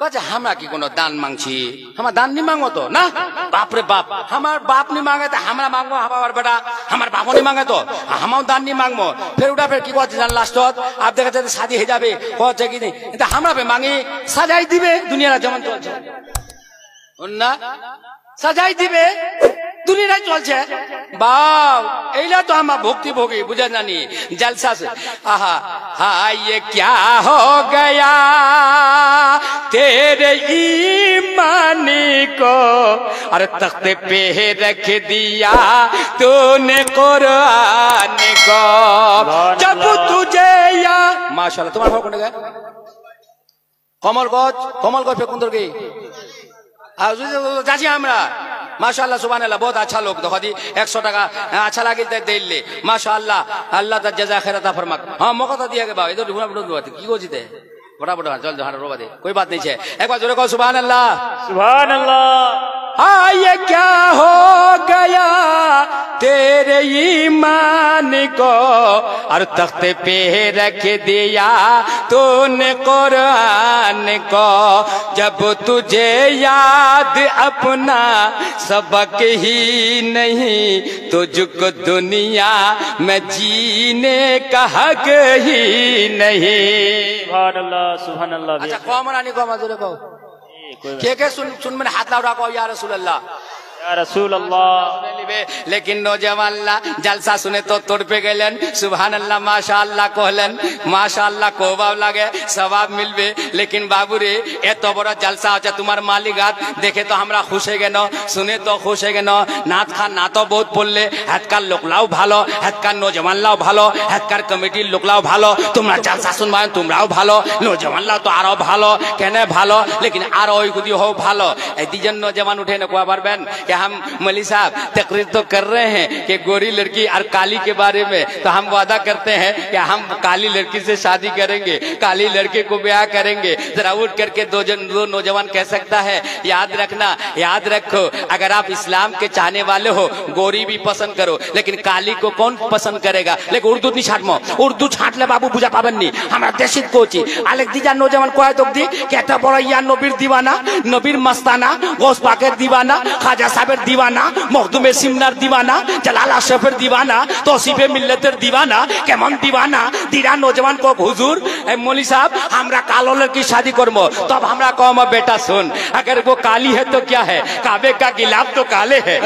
कहे हमरा की कोनो दान मांगछी हमरा दान नहीं मांगो तो ना बाप रे बाप हमार बाप नहीं मांगे तो हमरा मांगो हमार बेटा हमार बापो नहीं मांगे तो हम दान नहीं मांगबो फिर उठा फिर की कहते जान लास्ट आप देखे शादी हो जाबे कहते कि नहीं तो हमरा पे मांगी सजाई दिबे दुनिया जेमन चलछे ना सजाई दिबे दुनिया चलछे बाव एला तो हम भक्ति भोगी बुझे जानी जलसा से आहा हाँ ये क्या हो गया तेरे ईमानी को अरे तख्ते पे रख दिया तूने कुरान को जब तुझे या माशाल्लाह तुम्हारा भाव कौन गया कमल गज पे कुंदर गई चाची हमरा माशाल्लाह सुबहानाल्लाह बहुत अच्छा लोग देखो दी 100 टाका अच्छा लगे दे ले माशाल्लाह अल्लाह ता जज़ा खैर अता फरमाक हां मौका तो दिया के बा इधर ढूंढा ढूंढ की को जीते बड़ा बड़ा चल जो रोवा दे कोई बात नहीं है एक बार जोरे कहो सुबहानल्लाह हाँ ये क्या हो गया तेरे ईमान को और तख्ते पे रख दिया तूने कुरान को जब तुझे याद अपना सबक ही नहीं तुझको दुनिया में जीने का हक ही नहीं सुभान अल्लाह अच्छा कौन मनानी कौन मजदूर को के सुन मैंने हाथ लाउडा को या रसूल अल्लाह या रसूल अल्लाह लेकिन नौजवान जलसा सुने तो तोड़ पे गलन सुभान अल्लाह माशाअल्लाह कहलन माशाअल्लाह कोबाब लागे सवाब मिलबे लेकिन बाबू रे एत बड़ा जलसा होचा तुम्हार मालिकात देखे तो हमरा खुश है गेनो सुने तो खुश है गेनो नाथ खान ना तो बहुत पड़ले हाथकार लोकलाओ भालो हाथकार नौजवान लाओ भालो हाथकार कमिटी लोकलाओ भालो तुम्हारा जलसा सुनबा तुम्हाराओ भालो नौजवान लाओ तो आरो भालो केने भालो लेकिन आरो गुदी हो भालो ए दिजन नौजवान उठे न कोआ बारबेन कि हम मौलवी साहब तकरीर तो कर रहे हैं कि गोरी लड़की और काली के बारे में तो हम वादा करते हैं कि हम काली लड़की से शादी करेंगे काली लड़के को ब्याह करेंगे जरा उठ करके दो नौजवान कह सकता है याद रखना याद रखो अगर आप इस्लाम के चाहने वाले हो गोरी भी पसंद करो लेकिन काली को कौन पसंद करेगा लेकिन उर्दू नहीं छाटमो उर्दू छाट ले बाबू बुझा पाबन नहीं हमारा देशित कोची आलेक दीजा नौजवान को तो दी कहता बड़ा या नबीर दीवाना नबीर मस्ताना गौस पाकेर दीवाना खाजा साहब दीवाना मखदूमे सिमनार दीवाना जलाला शेफर दीवाना तौसीफे मिल्लतेर दीवाना केमन दीवाना दीरा नौजवान को हुजूर मौलवी साहब हमरा कालो लड़की शादी करबो तब हमरा कहो बेटा सुन अगर वो काली है तो क्या है काबे का गिलाफ तो काले है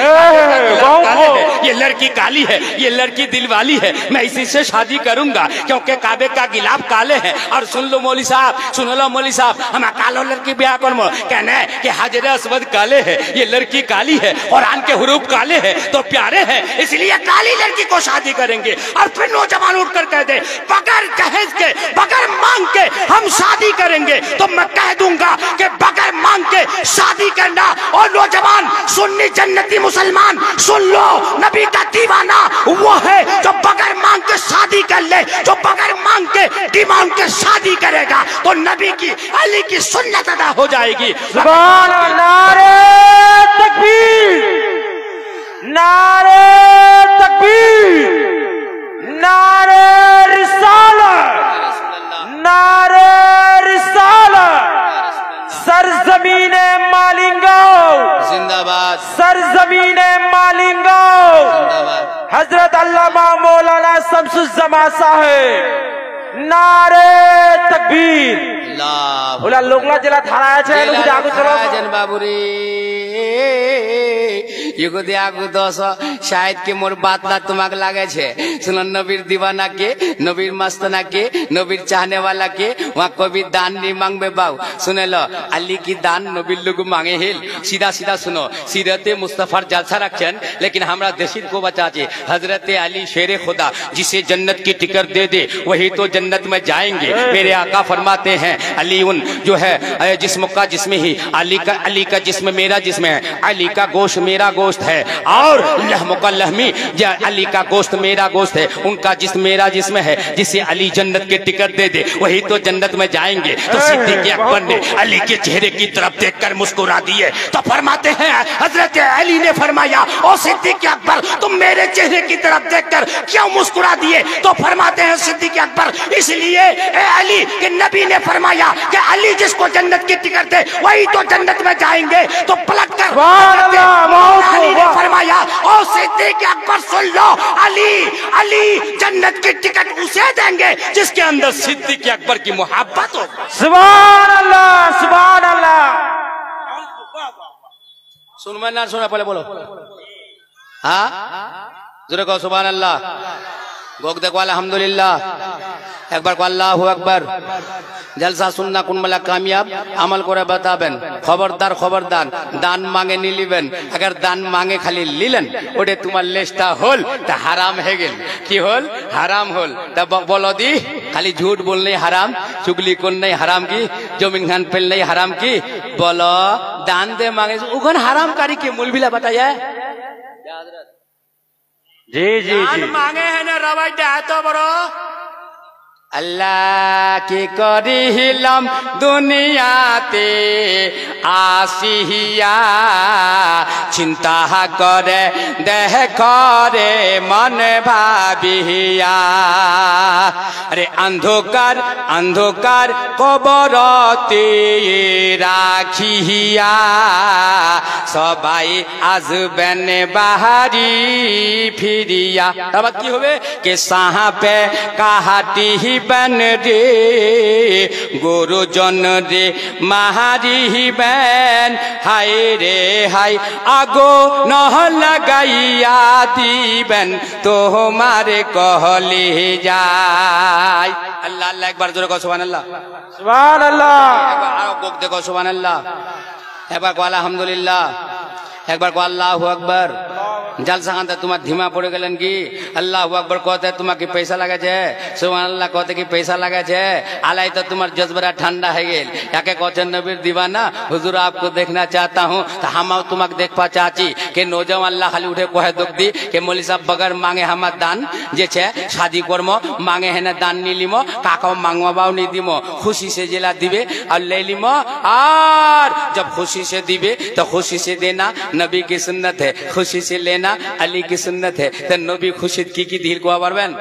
ये लड़की काली है ये लड़की दिल वाली है मैं इसी से शादी करूंगा क्योंकि काबे का गिलाफ काले है और सुन लो मौलवी साहब सुन लो मौलवी साहब हम कालो लड़की ब्याह करबो कहना है कि हाजरे अस्वद काले है ये लड़की काली है कुरान के हुरूफ काले हैं तो प्यारे हैं इसलिए काली लड़की को शादी करेंगे और फिर नौजवान उठकर कह दे बगैर दहेज के बगैर मांग के हम शादी करेंगे तो मैं कह दूंगा कि बगैर मांग के शादी करना और नौजवान सुन्नी जन्नती मुसलमान सुन लो नबी का दीवाना वो है जो बगैर मांग के शादी कर ले जो बगैर मांग के डिमांड के शादी करेगा तो नबी की अली की सुन्नत अदा हो जाएगी सुभान नारे तकबीर नारे तकबीर नारे रिसालत नारे रिसालत सरजमीने मालिंगाओ जिंदाबाद सरजमीने मालिंगाओ जिंदाबाद हजरत अल्लामा मौलाना शम्सुज़्ज़मा साहेब नारे तकबीर ওলা লোকলা জেলা থানা আছে লোক আগু চলো जन बाबूरी युगो दे आगु दस शायद के मोर बात ना तुमक लागे छे सुन नबीर दीवाना के नबीर मस्ताना के नबीर चाहने वाला के वहां कोई दान नहीं मांगबे बाऊ सुने लो अली की दान नबीर लोग मांगे हिल सीधा सीधा सुनो सीरते मुस्तफार जलसा रखन लेकिन हमरा देशित को बचा छे हजरत अली शेरे खुदा जिसे जन्नत की टिकट दे दे वही तो जन्नत में जाएंगे मेरे आका फरमाते हैं अली उन जो है जिस्म का जिस्म ही अली का जिस्म मेरा जिस्म है अली का गोश मेरा गोश गोश्त है और लहमी अली का गोश्त मेरा गोश्त है, उनका जिस्म मेरा जिस्म है। जिसे अली जन्नत के टिकट दे दे वही तो जन्नत में जाएंगे। तो सिद्दीक़ अकबर ने अली के चेहरे की तरफ देखकर मुस्कुरा दिए। तो फरमाते हैं हजरत अली ने फरमाया, ओ सिद्दीक़ अकबर तुम मेरे चेहरे की तरफ देखकर क्यों मुस्कुरा दिए? तो फरमाते हैं सिद्दीक़ अकबर, इसलिए अली के नबी ने फरमाया कि अली जिसको जन्नत की टिकट दे वही तो जन्नत में जाएंगे। तो पलट कर अली ने फरमाया, ओ सिद्दीक़ अकबर सुन लो, अली जन्नत की टिकट उसे देंगे जिसके अंदर सिद्दीक़ अकबर की मोहब्बत हो। सुभान अल्लाह, सुभान अल्लाह। सुन मैं ना सुना, पहले बोलो हाँ जरा कहो सुभान अल्लाह। गोग देखो अल्हम्दुलिल्लाह, एक बार को अल्लाहु अकबर। जलसा सुनना कुन मला कामयाब अमल करे बताबेन। खबरदार खबरदार दान मांगे नी लिबेन। अगर दान मांगे खाली लिलेन ओटे तुम्हार लेस्टा होल ता हराम है गेल। की होल? हराम होल। तब बोलो दी खाली झूठ बोलने हराम, चुगली करने हराम की, जमीन खान पेलने हराम की। बोलो दान दे मांगे उगन हराम कारी के मूलबिला बताया जी जी जी। मांगे है ना रवाई तो बड़ो अल्लाह की करिलम दुनियाते आसिया चिंता करे देह करे मन भाबिया। अरे अंधकार अंधकार कबरते राखिया सबाई आजबेन बाहरी फिरिया। तब की होवे के साहा पे काहाटी बन रे गुरुजन रे महारी बैन हाय रे हाय आगो नह लगाइया दीबन तो हमारे कहले जाय। अल्लाह अल्लाह एक बार जोरे कहो सुभान अल्लाह, सुभान अल्लाह। एक बार आओ गोग देखो सुभान अल्लाह, एक बार को अल्हम्दुलिल्लाह, एक बार को अल्लाहु अकबर। जलसा खानते तुम्हार धीमा पड़े गलन की अल्लाहु अकबर कहते तुम्हार की पैसा लगे छे, सुभान अल्लाह कहते की पैसा लगे छे। आलाई तो तुम्हार जज्बरा ठंडा है गेल। याके कहते नबीर दीवाना हुजूर आपको देखना चाहता हूँ। तो हम तुम्हाक देख पा चाची के नौजवान अल्लाह खाली उठे कहे दुख दी के मौली साहब बगैर मांगे हमार दान जे छे शादी करमो मांगे है ना दान नहीं लिमो काकाओ मांगवाबाओ नहीं दिमो खुशी से जिला दिबे और ले लिमो। और जब खुशी से दिबे तो खुशी से देना नबी की सुन्नत है, खुशी से लेना अली की सुन्नत है। तो नबी खुशी की धीर को पारबेन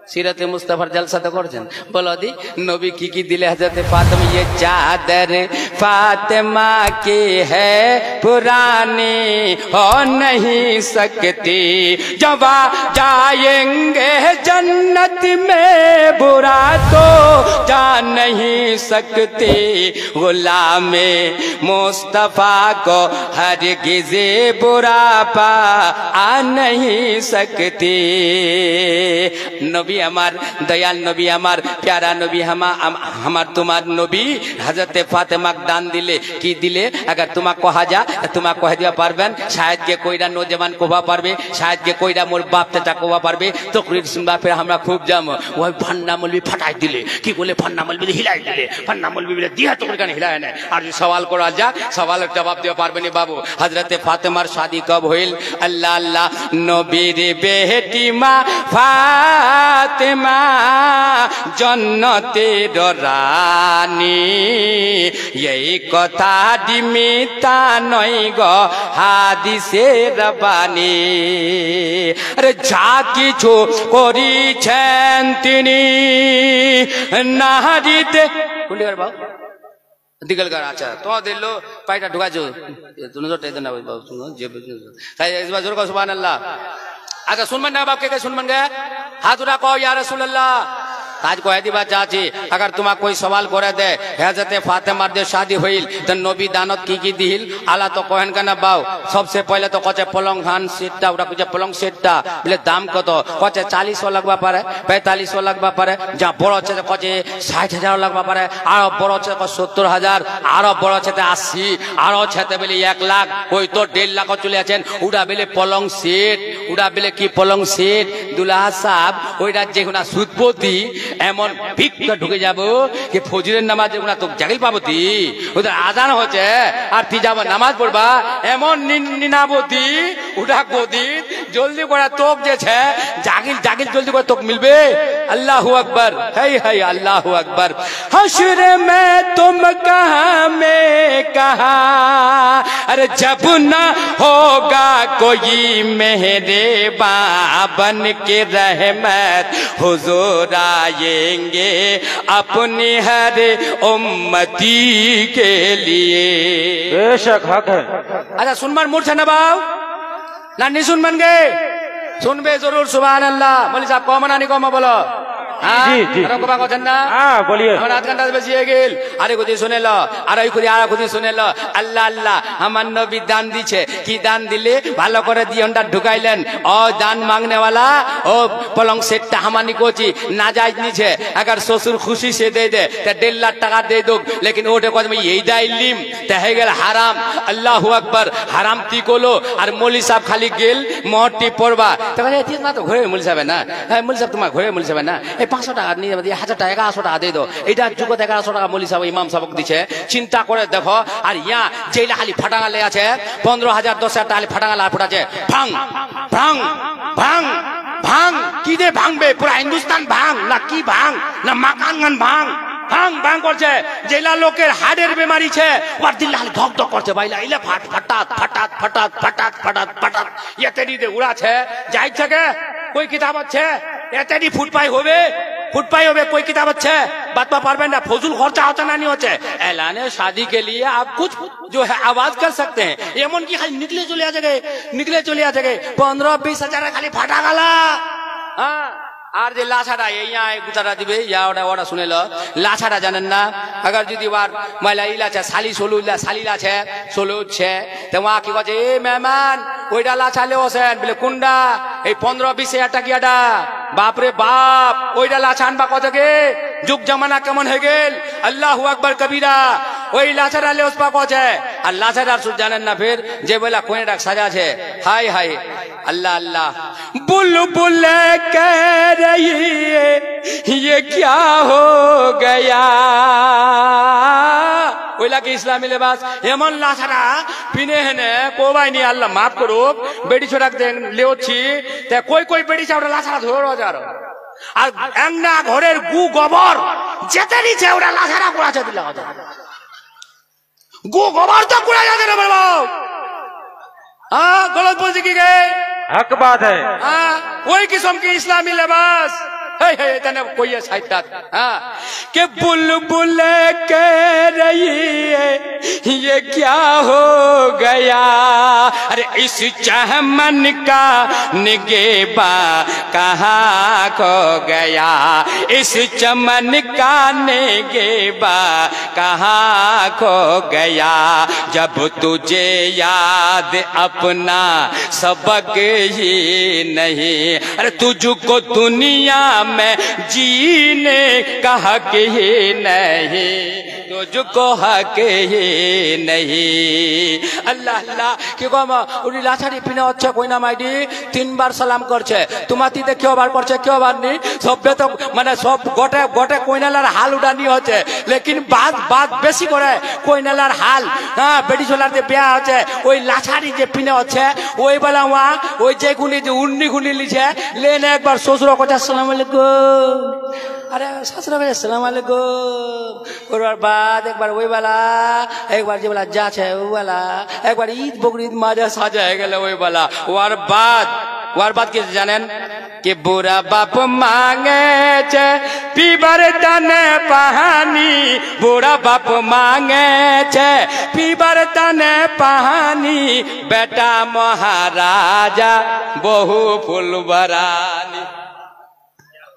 सीरते मुस्तफार जलसा तो करছেন। बोलो दी नबी की दिले हजरत फातिमा ये चादर फातिमा की है पुरानी हो नहीं सकती जवा जाएंगे जन्नत में बुरा तो जा नहीं सकती गुलाम मुस्तफा को हरगिज़ बुरा पा आ नहीं सकती। नबी हमार दयाल नबी हमार प्यारा नबी हमार तुम्हार नबी हजरत फातिमा दान दिले की दिले। अगर तुम्हाक कहा जा तुम्हाक कह दिया पारबेन शायद के कोईरा नौजवान कोबा पारबे शायद के कोईरा मोर बाप चाचा कोबा पारबे तो सुनबा फिर हमरा खूब जाम वही फन्ना मौलवी फटाई दिले की बोले फन्ना मौलवी हिलाई दिले फन्ना मौलवी बोले दिया तो कने हिलाय ना। और सवाल करा जा सवाल जवाब दिया पारबे नी बाबू। हजरत फातिमार शादी कब होइल? अल्लाह अल्लाह नबीर बेटी मा फातिमा जन्नतेर रानी यही कथा डिमिता नई गो हादिसेर बानी। अरे जा किछु करिছেন তিনি নারীতে কুন্ডিগার বাবু दिगलगार अच्छा तो दिल लो पाइटा ढुका जो तुम जो टेदन ना बाबू सुनो जे इस बार जोर को सुभान अल्लाह। अच्छा सुन मन ना बाप के सुन मन गया हाथ उठा कहो या रसूल अल्लाह। आज को है बात चाची अगर तुम्हारा कोई सवाल करे दे हजरत फातिमा दे शादी हुई तो नबी दानत की दिल आला तो कहन का ना बाव सबसे पहले तो कचे पलंग धान सीटटा उड़ा कुछ पलंग सीटटा बोले दाम कत कचे 40 लगवा पारे 45 लगवा पारे जहाँ बड़ो छे कचे 60,000 लगवा पारे और बड़ो छे 70,000 और बड़ो छे 80 और छे बोले 1 लाख कोई तो 1.5 लाख चले आছেন उड़ा बोले पलंग सीट উড়া বেলে কি পলং সেট দুলাহা সাহ ওইটা যেগুনা সুদপতি এমন ভিক্ষা ঢুকে যাব কি ফজরের নামাজ যেগুনা তো জাগিল পাবতি ওদের আজান হচ্ছে আর তুই যাব নামাজ পড়বা এমন নিনাবতী উঠা গদি জলদি করে তোক যেছে জাগিল জাগিল জলদি করে তোক মিলবে अल्लाह अकबर है अल्लाह अकबर हश्र में तुम कहाँ मैं कहाँ अरे जब न होगा कोई मेरे बाबन के रहमत हुजूर आएंगे अपनी हर उम्मती के लिए बेशक हक है अच्छा सुनमान मूर्छा नबाव ना नहीं सुन बन गए सुनबे जरूर सुभान अल्लाह मौलवी साहब कौन नहीं कौन बोलो जी जी हाँ बोलिए आध घंटा बेसि गेल आरे खुदी सुने लो आरे खुदी आरा खुदी सुने लो अल्लाह अल्लाह हमार नबी दान दीछे की दान दिले भालो करे दियनटा ढुकाइलेन ओ दान मांगने वाला ओ पलंग सेटटा हमानी कोची नाजायज नीचे अगर ससुर खुशी से दे दे ते 1.5 लाख टाका दे दो लेकिन ओटे कद में यही दाइलिम ते हे गेल हराम अल्लाहु अकबर हराम ती कोलो और मौलवी साहब खाली गेल मोहटी पड़बा तो कहे इतना ना तो घरे मौलवी साहब ना मौलवी साहब तुम्हारा घरे मौलवी साहब ना 500 টাকা নিয়ে 1000 টাকা 1100 টাকা দিয়ে দাও এটা যুগত 1100 টাকা মৌলवी সাহেব ইমাম সাহেবক দিছে চিন্তা করে দেখো আর ইয়া যেইলা খালি ফাটাঙ্গা লে আছে 15000 10000 টাকা খালি ফাটাঙ্গা লা ফুটাছে ভাঙ ভাঙ ভাঙ ভাঙ কি দে ভাঙবে পুরো হিন্দুস্তান ভাঙ না কি ভাঙ না মাকান গান ভাঙ ভাঙ ভাঙ করছে যেলা লোকের হাড়ের বেমারি ছে ওর দিল খালি ধক ধক করছে বাইলা ইলা ফাট ফাটাত ফাটাত ফাটাত ফাটাত ফাটাত ফাটাত এতেডি দে উড়াছে যাই থাকে कोई किताब अच्छे एतेडी फुट पाई होवे कोई किताब अच्छे बात पा पारबेन ना फजूल खर्चा होता ना नहीं होते ऐलान शादी के लिए आप कुछ जो है आवाज कर सकते हैं एमन की खाली निकले चले आ जाएंगे 15-20 हजार खाली फाटा गाला हाँ আর যে লাছাটা এই গুতারা দিবে ইয়া ওটা ওটা শুনেল লাছাটা জানেন না अगर যদি ওয়ার মাইলা ইলাছে শালি সলু ইলা শালিলাছে সলুছে তো ওয়া কি কছে এ মেহমান ওইটা লাছালে ওসেন বলে কুন্ডা এই 15-20 হাজার টাকিয়াটা বাপ রে বাপ ওইটা লাছান বা কত কে যুগ জামানা কেমন হয়ে গেল আল্লাহু আকবার কবিরা ওই লাছাটা লে ওস পা কছে আর লাছাটার সুদ জানেন না ফির যে বলা কোনে ডাক সাজা আছে হাই হাই अल्लाह अल्लाह बुलबुल कह रही है ये क्या हो गया ওইলা কি ইসলামী লেবাস এমন লাছাড়া পিনে হেনে কোবাই নি আল্লাহ মাফ করুক বেড়ি ছোড়াক লেওছি তে কই বেড়ি চাওড়া লাছাড়া ধরো যার আর একনা ঘরের গু গোবর যেতে নিচে ওরা লাছাড়া কুড়াছে দিলা গু গোবর তো কুড়া যাচ্ছে না বাবা हाँ गलत बोल की गए हक बात है हाँ वही किस्म की इस्लामी लिबास है तने कोई है साहित्य हाँ के बुलबुल कह रही है ये क्या हो गया अरे इस चमन का निगेबा कहाँ खो गया इस चमन का निगेबा कहाँ खो गया जब तुझे याद अपना सबक ही नहीं अरे तुझको दुनिया में जीने का हक ही नहीं तुझको हक ही नहीं अल्लाह अल्लाह কি কম উনি লাছাড়ি পিনে হচ্ছে কইনা মাইডি 3 বার সালাম করছে তোমাতি দেখিও বার করছে কেউ বার নি সবে তো মানে সব গোটে গোটে কইনালার হাল উড়ানি হচ্ছে লেকিন বাদ বেশি করে কইনালার হাল হ্যাঁ বেডি ছোলাতে বিয়া হচ্ছে ওই লাছাড়ি যে পিনে হচ্ছে ওই বেলা ওয়া ওই যে গুনি যে উন্নি গুনি লিছে লেনে একবার শ্বশুর কথা আসসালামু আলাইকুম अरे ससुरा भाई अस्सलाम वालेकुम और बाद एक बार वही वाला एक बार जो वाला जाच है वो वाला एक बार ईद बकरीद माजा साजा है गले वही वाला वार बाद किस जानेन कि बुरा बाप मांगे चे पीबर तने पहानी बुरा बाप मांगे चे पीबर तने पहानी बेटा महाराजा बहु फुलबरानी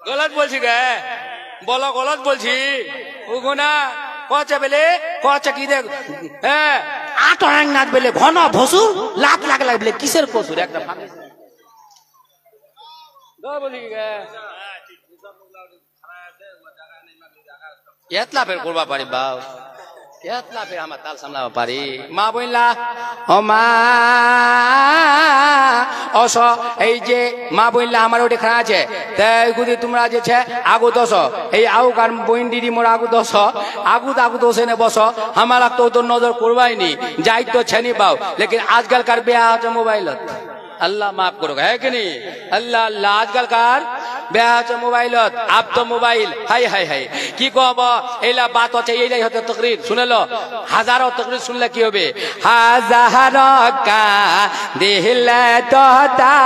गलत बोल गे बोलो गलत बोल उगुना कचे बेले कचे की देख आठ नाथ बेले घन भसुर लात लागला बेले किसेर कसूर একটা ফাঁকি দো বলি গে এতলা ফের করবা পারি বাও কেতলা ফের আমার তাল সামলাবো পারি মা বইলা ও মা অস এই যে মা বইলা আমার ওটা খানা আছে তাই গুদি তোমরা যে ছে আগু দশ এই আগু কার বইন দিদি মোর আগু দশ আগু দোষে নে বস আমার তো নজর করবাই নি যাই তো ছেনি পাও লেকিন আজকাল কার বিয়া আছে মোবাইলত अल्लाह माफ करो है कि नहीं अल्लाह अल्लाह आजकल कार ब्याह मोबाइलत अब तो मोबाइल हाय हाय हाय की कहब एला बात আছে এইলাই হতে তাকরীর শুনে লো হাজারো তাকরীর শুনলে কি হবে হাজারো কা দিলে তোতা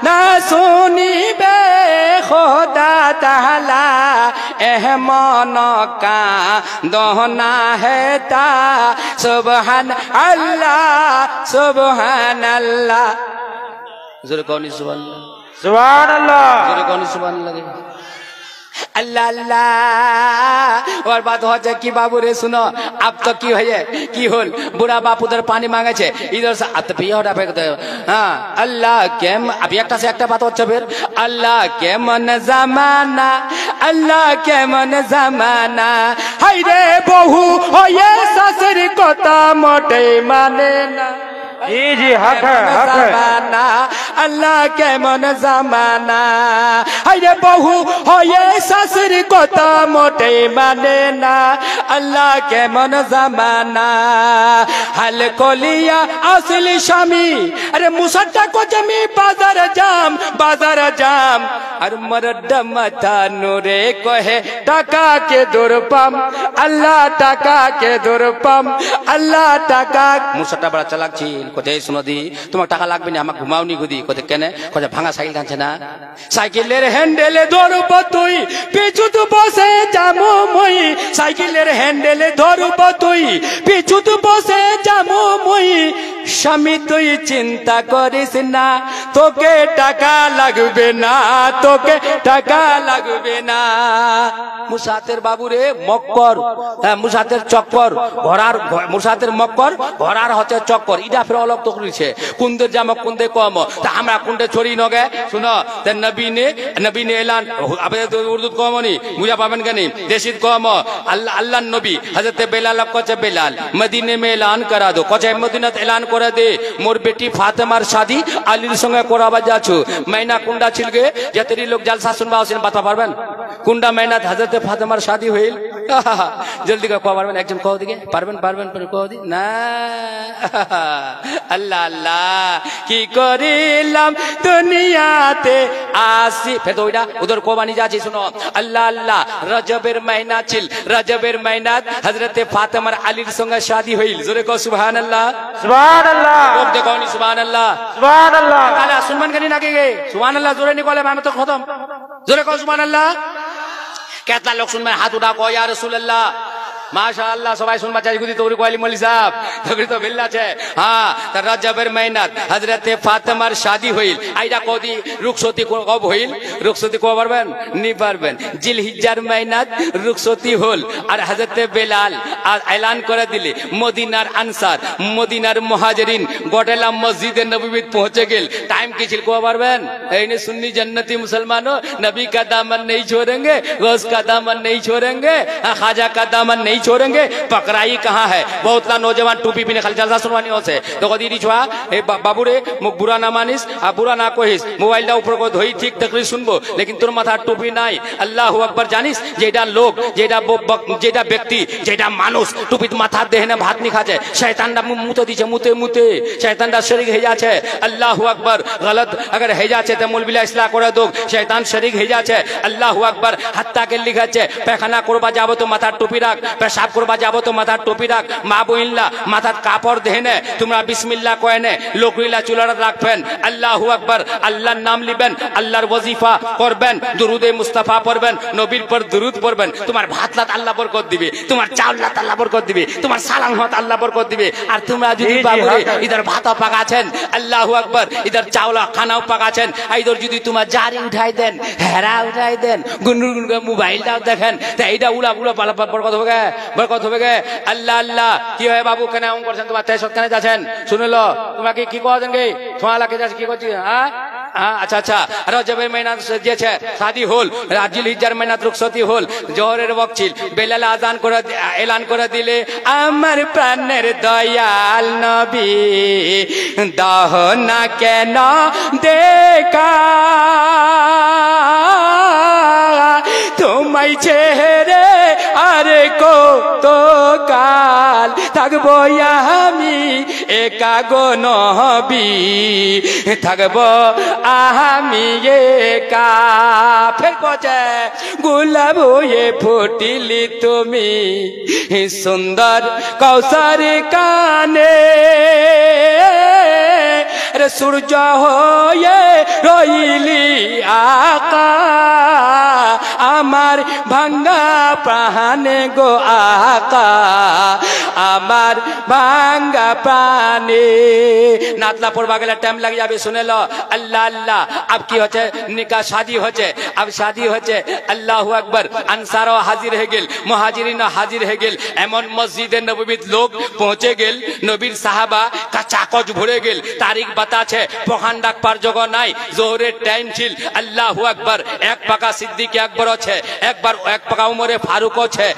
না শুনিবে খোদা তাআলা এহ মন কা দহনা হেতা সুবহান আল্লাহ जोरे कौन सुभान सुभान अल्लाह जोरे कौन सुभान लगे अल्लाह अल्लाह और बात हो जाए कि बाबू रे सुनो अब तो की है की होल बुरा बाप उधर पानी मांगे छे इधर से अब तो पिया होता फेंकते हाँ अल्लाह के अब एक से एक बात अच्छा फिर अल्लाह के मन जमाना हाय रे बहू हो ये ससुर को ता मोटे माने ना जी हक है अल्लाह के मन जमाना अरे बहू हो ये ससुर को तो मोटे माने ना अल्लाह के मन जमाना हल कोलिया असली शामी अरे मुसट्टा को जमी बाजार जाम और मरद मता नूरे को है टाका के दुरपम अल्लाह टाका के दुरपम अल्लाह टाका मुसट्टा बड़ा चलाक छिल কোথায় শুনো দি তোমার টাকা লাগবে না আমাকে ঘুমাওনি গুদি কোথায় কেন কোথায় ভাঙা সাইকেল কানছে না সাইকেলের হ্যান্ডেলে ধরব তুই পিছুত বসে যামু মই সাইকেলের হ্যান্ডেলে ধরব তুই পিছুত বসে যামু মই স্বামী তুই চিন্তা করিস না তোকে টাকা লাগবে না মুসাতের বাবুরে মক্কর মুসাতের চক্কর ঘোড়ার মুসাতের মক্কর ঘোড়ার হচ্ছে চক্কর ইটা ফের অলগ তো করেছে কুন্দে জামক কুন্দে কম তা আমরা কুন্দে ছড়ি নগে শুনো তে নবী ने ऐलान अबे उर्दू कम नहीं मुझे पावन का नहीं देशित कम अल्लाह नबी हजरत बेलाल कोचे बेलाल मदीने में ऐलान करा दो कोचे मदीनात ऐलान करे दे मोर बेटी फातिमार शादी আলীর সঙ্গে করাবা যাচ্ছু মহিনা কুন্ডা ছিলগে যতরি লোক জলসা শুনবা আসেন বাতা পারবেন কুন্ডা মহিনাত হযরত ফাতিমার শাদি হইল জলদি করে কও পারবেন একজন কও দিকে পারবেন কও দি না আল্লাহ আল্লাহ কি করিলাম দুনিয়াতে আসি ফের তো ওইটা উধর কোবানি যাচ্ছি শুনো আল্লাহ আল্লাহ রজবের মহিনা ছিল রজবের মহিনাত হযরত ফাতিমার আলীর সঙ্গে শাদি হইল জোরে কও সুবহানাল্লাহ সুবহানাল্লাহ লোক দেখো নি সুবহানাল্লাহ সুবহানাল্লাহ তাহলে সুনমান কেন নাকি গে সুবহানাল্লাহ জোরে নি কলে আমি তো খতম জোরে কও সুবহানাল্লাহ কেতলা লোক শুনবে হাত উঠা কয় ইয়া রাসূলুল্লাহ माशाअल्लाह सबाई सुन बच्चा गुदी तोरी कोली मौलवी साहब तोरी तो बिल्ला छे हां त रजबर मेहनत हजरत फातिमार शादी হইল আইরা কোদি রুকসতি কব হইল রুকসতি কব পারবেন নি পারবেন জিলহিজ্জার মেহনত রুকসতি হল আর হযরত বেলাল এলান করে দিলে মদিনার আনসার মদিনার মুহাজিরিন গোটেলা মসজিদে নববীত পৌঁছে গেল টাইম কি ছিল কব পারবেন এইনে সুন্নি जन्नती मुसलमानों नबी का दामन नहीं छोड़ेंगे गौस का दामन नहीं छोड़ेंगे ख्वाजा का दामन नहीं छोड़ेंगे पकड़ाई कहाँ है बहुत ना नौजवान टूपी पीने खाली जलसा सुनवानी होसे तो कदी रिचवा ए बाबू रे मुख बुरा ना मानिस आ बुरा ना कहिस मोबाइल दा ऊपर को धोई ठीक तकरीर सुनबो लेकिन তোর মাথা টুপি নাই আল্লাহু আকবার জানিস যেটা লোক যেটা ব্যক্তি যেটা মানুষ টুপিত মাথা দেহনে ভাত নি খাচ্ছে শয়তানটা মুতে দিছে মুতে শয়তানটা শরীক হয়ে যাচ্ছে আল্লাহু আকবার গলত अगर হয়ে যাচ্ছে তো মৌলবিলা ইসলাহ করে দোক শয়তান শরীক হয়ে যাচ্ছে আল্লাহু আকবার হাত্তা কে লিখাচ্ছে পেখানা করবা যাবো তো মাথা টুপি রাখ পেশাব করবা যাবো তো মাথার টুপি রাখ মা বইল্লা মাথার কাপড় দেহনে তোমরা বিসমিল্লাহ কয়নে লোকরিলা চুলারা রাখবেন আল্লাহু আকবার আল্লাহর নাম লিবেন আল্লাহর ওয়াজিফা করবেন দুরুদে মুস্তাফা পড়বেন নবীর পর দুরুদ পড়বেন তোমার ভাতলাত আল্লাহ বরকত দিবে তোমার চাউলাত আল্লাহ বরকত দিবে তোমার সালাম হত আল্লাহ বরকত দিবে আর তোমরা যদি বাবুরে ইধার ভাত পাকাছেন আল্লাহু আকবার ইধার চাউলা খানাও পাকাছেন ইধার যদি তোমার জারি উঠাই দেন হেরা উঠাই দেন গুনগুন মোবাইলটাও দেখেন তা এইটা উলা পালা বরকত হবে বরকত হবে গে আল্লাহ আল্লাহ কি হয় বাবু কেন এমন করছেন তোমার তেজ কেন যাচ্ছেন শুনলো তোমরা কি কওয়া দেন গে তোমার লাগে যাচ্ছে কি করছি হ্যাঁ अच्छा अच्छा रजबे महीना जे छे शादी होल जिल हिज्जार महीना रुखसती होल जोहरेर वक्त छिल बेलाल आजान करे एलान करे दिले आमार प्राणेर दयाल नबी दाह ना केन देखा তোমায় ছেড়ে আরে কত কাল থাকবো আমি একা গো নবী থাকবো আমি একা ফের পচে গোলাপ হয়ে ফুটিলি তুমি সুন্দর কৌশর কানে রে সূর্য হয়ে রইলি আকা আমার ভাঙ্গা প্রাণে গো আকা আমার ভাঙ্গা প্রাণে নাতলা পড়বা গেলে টাইম লাগে যাবে শুনে লো আল্লাহ আল্লাহ अब की होचे निकाह शादी होचे अब शादी होचे अल्लाहु अकबर आंसारो हाजिर है गेल मुहाजिरिन हाजिर है गेल एमन मस्जिदे नबवीत लोग पहुंचे गेल नबीर साहाबा काचाकच भरे गेल तारीख बता छे पखान डाक पार जगह नाई जोहरेर टाइम छिल अल्लाहु अकबर एक पाका सिद्दीक अकबर छे एक बार एक पाका उमरे फारूक छे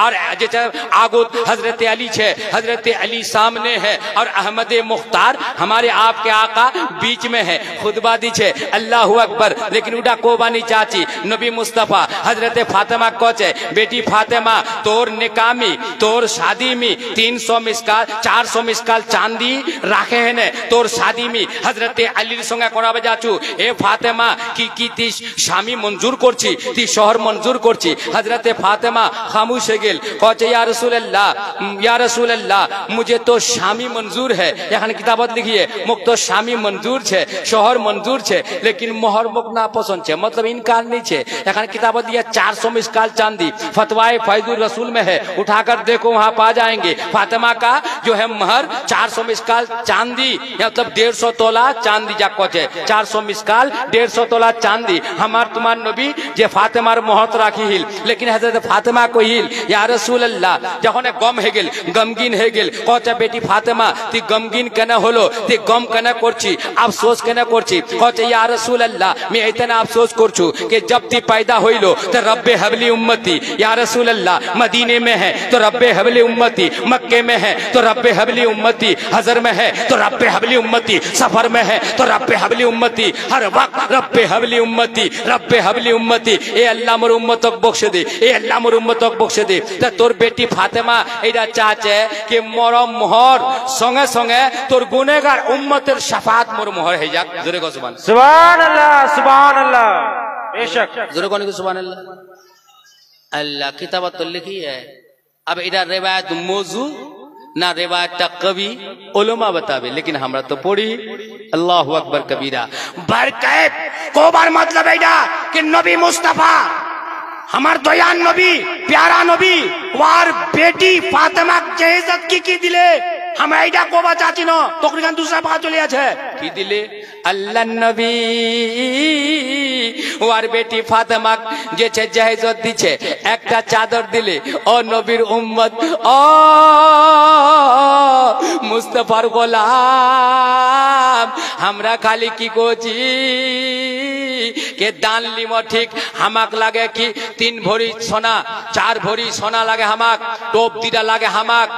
और जेटा आगुत हजरत अली छे हजरत अली सामने है और अहमद मुख्तार हमारे आपके आका बीच में है खुतबा दी छे अल्लाहु अकबर लेकिन उडा कोबानी चाची नबी मुस्तफा हजरत फातिमा को छे बेटी फातिमा तोर निकामी तोर शादी में 300 मिसकाल 400 मिसकाल चांदी राखे है ने तोर शादी में हजरत अलीर संगे कराबे जाचू ए फातिमा की ती स्वामी मंजूर करछि ती शहर मंजूर करछि हजरत फातिमा खामोश हो गेल कहे या रसूलल्लाह मुझे तो स्वामी मंजूर है एखाने किताबत लिखिए मुख तो स्वामी मंजूर छे शहर मंजूर छे लेकिन मोहर मुख ना पसंद छे मतलब इनकार नहीं छे एखाने किताबत दिया 400 मिसकाल चांदी फतवाए फैजुर रसूल में है उठाकर देखो वहां पा जाएंगे फातिमा का जो है महर 400 मिसकाल चांदी मतलब 150 तोला चांदी जाको छे 400 मिसकाल 150 तोला चांदी हमार तुम्हार नबी जे फातिमार महत राखी हिल लेकिन हजरत फातिमा को हिल या रसूल अल्लाह যখন গম হে গেল গমগিন হে গেল কচা বেটি ফাতেমা তুই গমগিন কেন হলো তুই গম কেন করছি আফসোস কেন করছি কচা ইয়া রাসূল আল্লাহ मैं इतना अफसोस करछू कि जब ती पैदा होइलो तो रब्बे हबली उम्मती या रसूल अल्लाह मदीने में है तो रब्बे हबली उम्मती मक्के में है तो रब्बे हबली उम्मती हजर में है तो रब्बे हबली उम्मती सफर में है तो रब्बे हबली उम्मती हर वक्त रब्बे हबली उम्मती ए अल्लाह मोर उम्मतक बख्श दे ए अल्लाह मोर उम्मतक बख्श दे ता तोर बेटी फातिमा एटा चाचे कि मोर मोहर संगे संगे तोर गुनेगार उम्मतेर शफात मोर मोहर हे जाक जोरे को सुभान अल्लाह बेशक जोरे को सुभान अल्लाह अल्लाह किताबत तो लिखी है अब इधर रिवायत मौजू ना रिवायत कवि उलमा बतावे लेकिन हमरा तो पढ़ी अल्लाहु अकबर कबीरा बरकत को बार मतलब एटा कि नबी मुस्तफा हमार दयान नबी प्यारा नबी वार बेटी फातिमा जहेजत की दिले हम एटा कोबा चाची न तकरीबन दूसरा बात चले আছে की दिले अल्लाह नबी वार बेटी फातिमा जे छे जहेजत दिछे एकटा चादर दिले ओ नबीर उम्मत ओ मुस्तफार गोलाम हमरा खाली की कोची के दान लिमो ठीक हमाक लागे कि 3 भरी सोना 4 भरी सोना लागे हमाक टोप दिदा लागे हमाक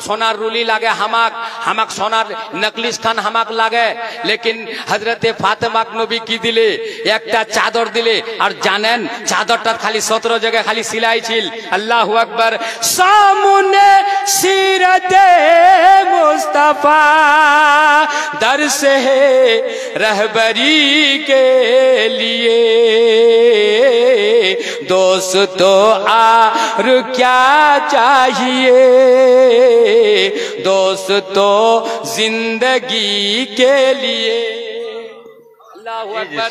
सोनार रुली लागे हमाक सोनार नकलिस खान हमाक लागे लेकिन हजरत फातिमा नबी की दिले एकटा चादर दिले और जानेन चादरटा खाली 17 जगह खाली सिलाई छिल अल्लाहु अकबर सामने सीरते मुस्तफा दर से रहबरी के लिए दोस्तों और क्या चाहिए दोस्तों जिंदगी के लिए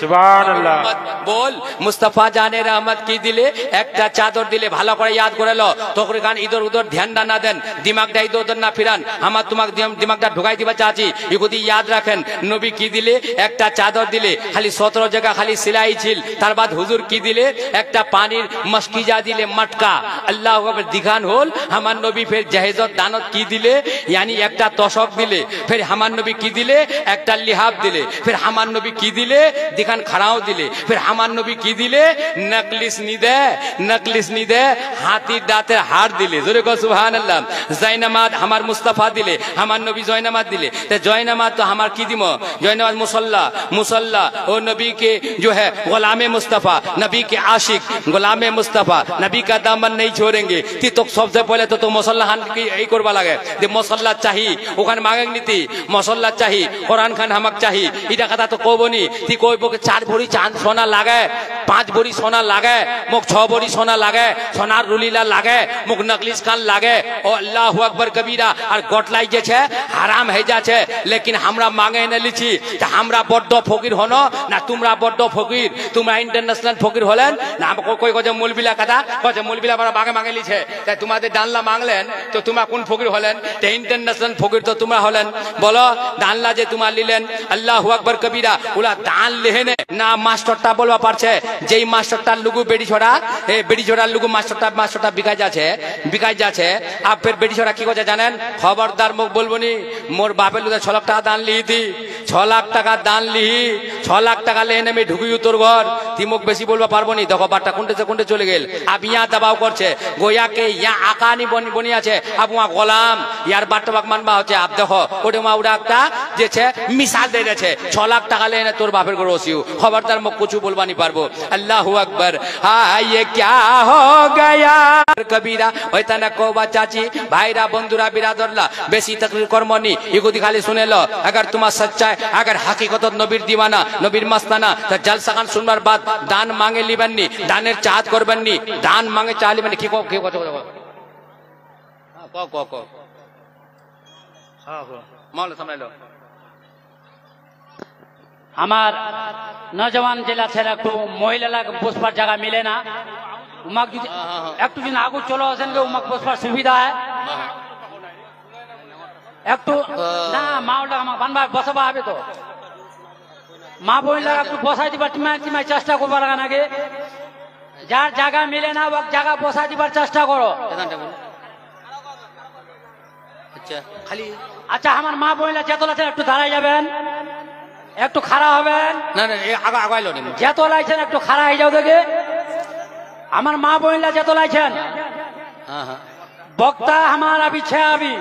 सुभान अल्लाह बोल मुस्तफा जाने रहमत की दिले एकटा चादर दिले भालो करे याद करे लो तोकरे कान इधर उधर ध्यान ना देन दिमागटा इधर उधर ना फिरान আমার তোমাক दिमागटा ढुकाई दिबा चाची इगुदी याद राखें नबी की दिले एकटा चादर दिले खाली 17 जगह खाली सिलाई छिल तार बाद हुजूर की दिले एकटा पानीर मस्किजा दिले मटका अल्लाहु अकबर दिखान होल हमार नबी फिर जहेजत दानत की दिले यानी एकटा तोशक दिले फिर हमार नबी की दिले एकटा लिहाफ दिले फिर हमार नबी की दिले दिले दिखान खड़ाओ दिले फिर हमार नबी की दिले नकलिस नी दे हाथी दाते हार दिले जोरे को सुभान अल्लाह जयनामाज हमार मुस्तफा दिले हमार नबी जयनामाज दिले ते जयनामाज तो हमार की दिमो जयनामाज मुसल्ला ओ नबी के जो है गुलामे मुस्तफा नबी के आशिक गुलामे मुस्तफा नबी का दामन नहीं छोड़ेंगे ती तो सबसे पहले तो मुसल्ला हान की यही करवा लगे जे मुसल्ला चाहिए ওখানে মাগেন নীতি মশলা চাহি কোরআন খান হামাক চাহি এটা কথা তো কবনি তি কইব 4 ভরি চাঁদ সোনা লাগে 5 ভরি সোনা লাগে মুখ 6 ভরি সোনা লাগে সোনার রুলিলা লাগে মুখ নকলিস খান লাগে ও আল্লাহু আকবার কবীরা আর গটলাই যেছে হারাম হয়ে যাচ্ছে लेकिन हमरा मांगे न লিছি তা আমরা বড় ফকির হনো না তোমরা বড় ফকির তোমরা ইন্টারন্যাশনাল ফকির হলেন না কই কই মৌলবিলা কথা কই মৌলবিলা বড় মাগে লিছে তাই তোমাদের ডানলা মাংলেন তো তোমরা কোন ফকির হলেন তে ইন্টারন্যাশনাল ফকির तो तुम हलन बोलो दानला जे तुम लिलेन अल्लाहु अकबर कबीरा उला दान लेहेने ना मास्टरटा बोलवा पारछे जेई मास्टरटा लुगु बेडी छोड़ा लुगु मास्टरटा बिकाय जाछे आप फिर बेडी छोड़ा की कइছে জানেন खबरदार मुख बोलबोनी मोर बापे लुदा 6 लाख टाका दान लिही थी 6 लाख टाका दान लिही 6 लाख टाका लेने में ढुकी तोर घर ती मुख बेसी बोलवा पारबोनी देखो बाटा कोनटे चले गेल अब यहां दबाव करछे गोया के यहां आकानी बनी আছে अब वहां গোলাম यार बाटबाक मानबा হচ্ছে आप देखो ओटे मा उड़ा একটা যে છે मिसाल दे देছে 6 लाख টাকা लेने तोर बापेर घर ओसियो खबरदार मुख कुछ बोलबा नहीं पारबो अल्लाहु अकबर हां ये क्या हो गया कबीरा होता ना कोबा चाची भाईरा बंधुरा बिरादरला बेसी तकरीर कर्मनी इगुदी खाली सुने लो अगर तुम्हारा सच्चा है अगर हकीकत नबीर दीवाना नबीर मस्ताना तो जलसा खान सुनবার बाद दान मांगे लिबेननी दानेर चाहत करबेननी दान मांगे चाहलिबेननी की कत को माल सामने लो हमार नौजवान जिला ছেলে একটু মহিলা বসবার জায়গা মিলে না উমাক যদি একটু দিন আগু চলো আসেন গে উমাক বসবার সুবিধা है একটু না মাওলা আমাক বানবা বসবা হবে তো মা বইলা একটু বসাই দিবার তুমি চেষ্টা করবা লাগা নাকি যার জায়গা মিলে না ও জায়গা বসাই দিবার চেষ্টা করো अच्छा खाली আচ্ছা আমার মা বইলা যেতলা আছে একটু দাঁড়াই যাবেন একটু খাড়া হবেন না না আগাইলো নি যেতলা আছেন একটু খাড়া হয়ে যাও দেখে আমার মা বইলা যেতলা আছেন हां हां বক্তা আমার अभी छे अभी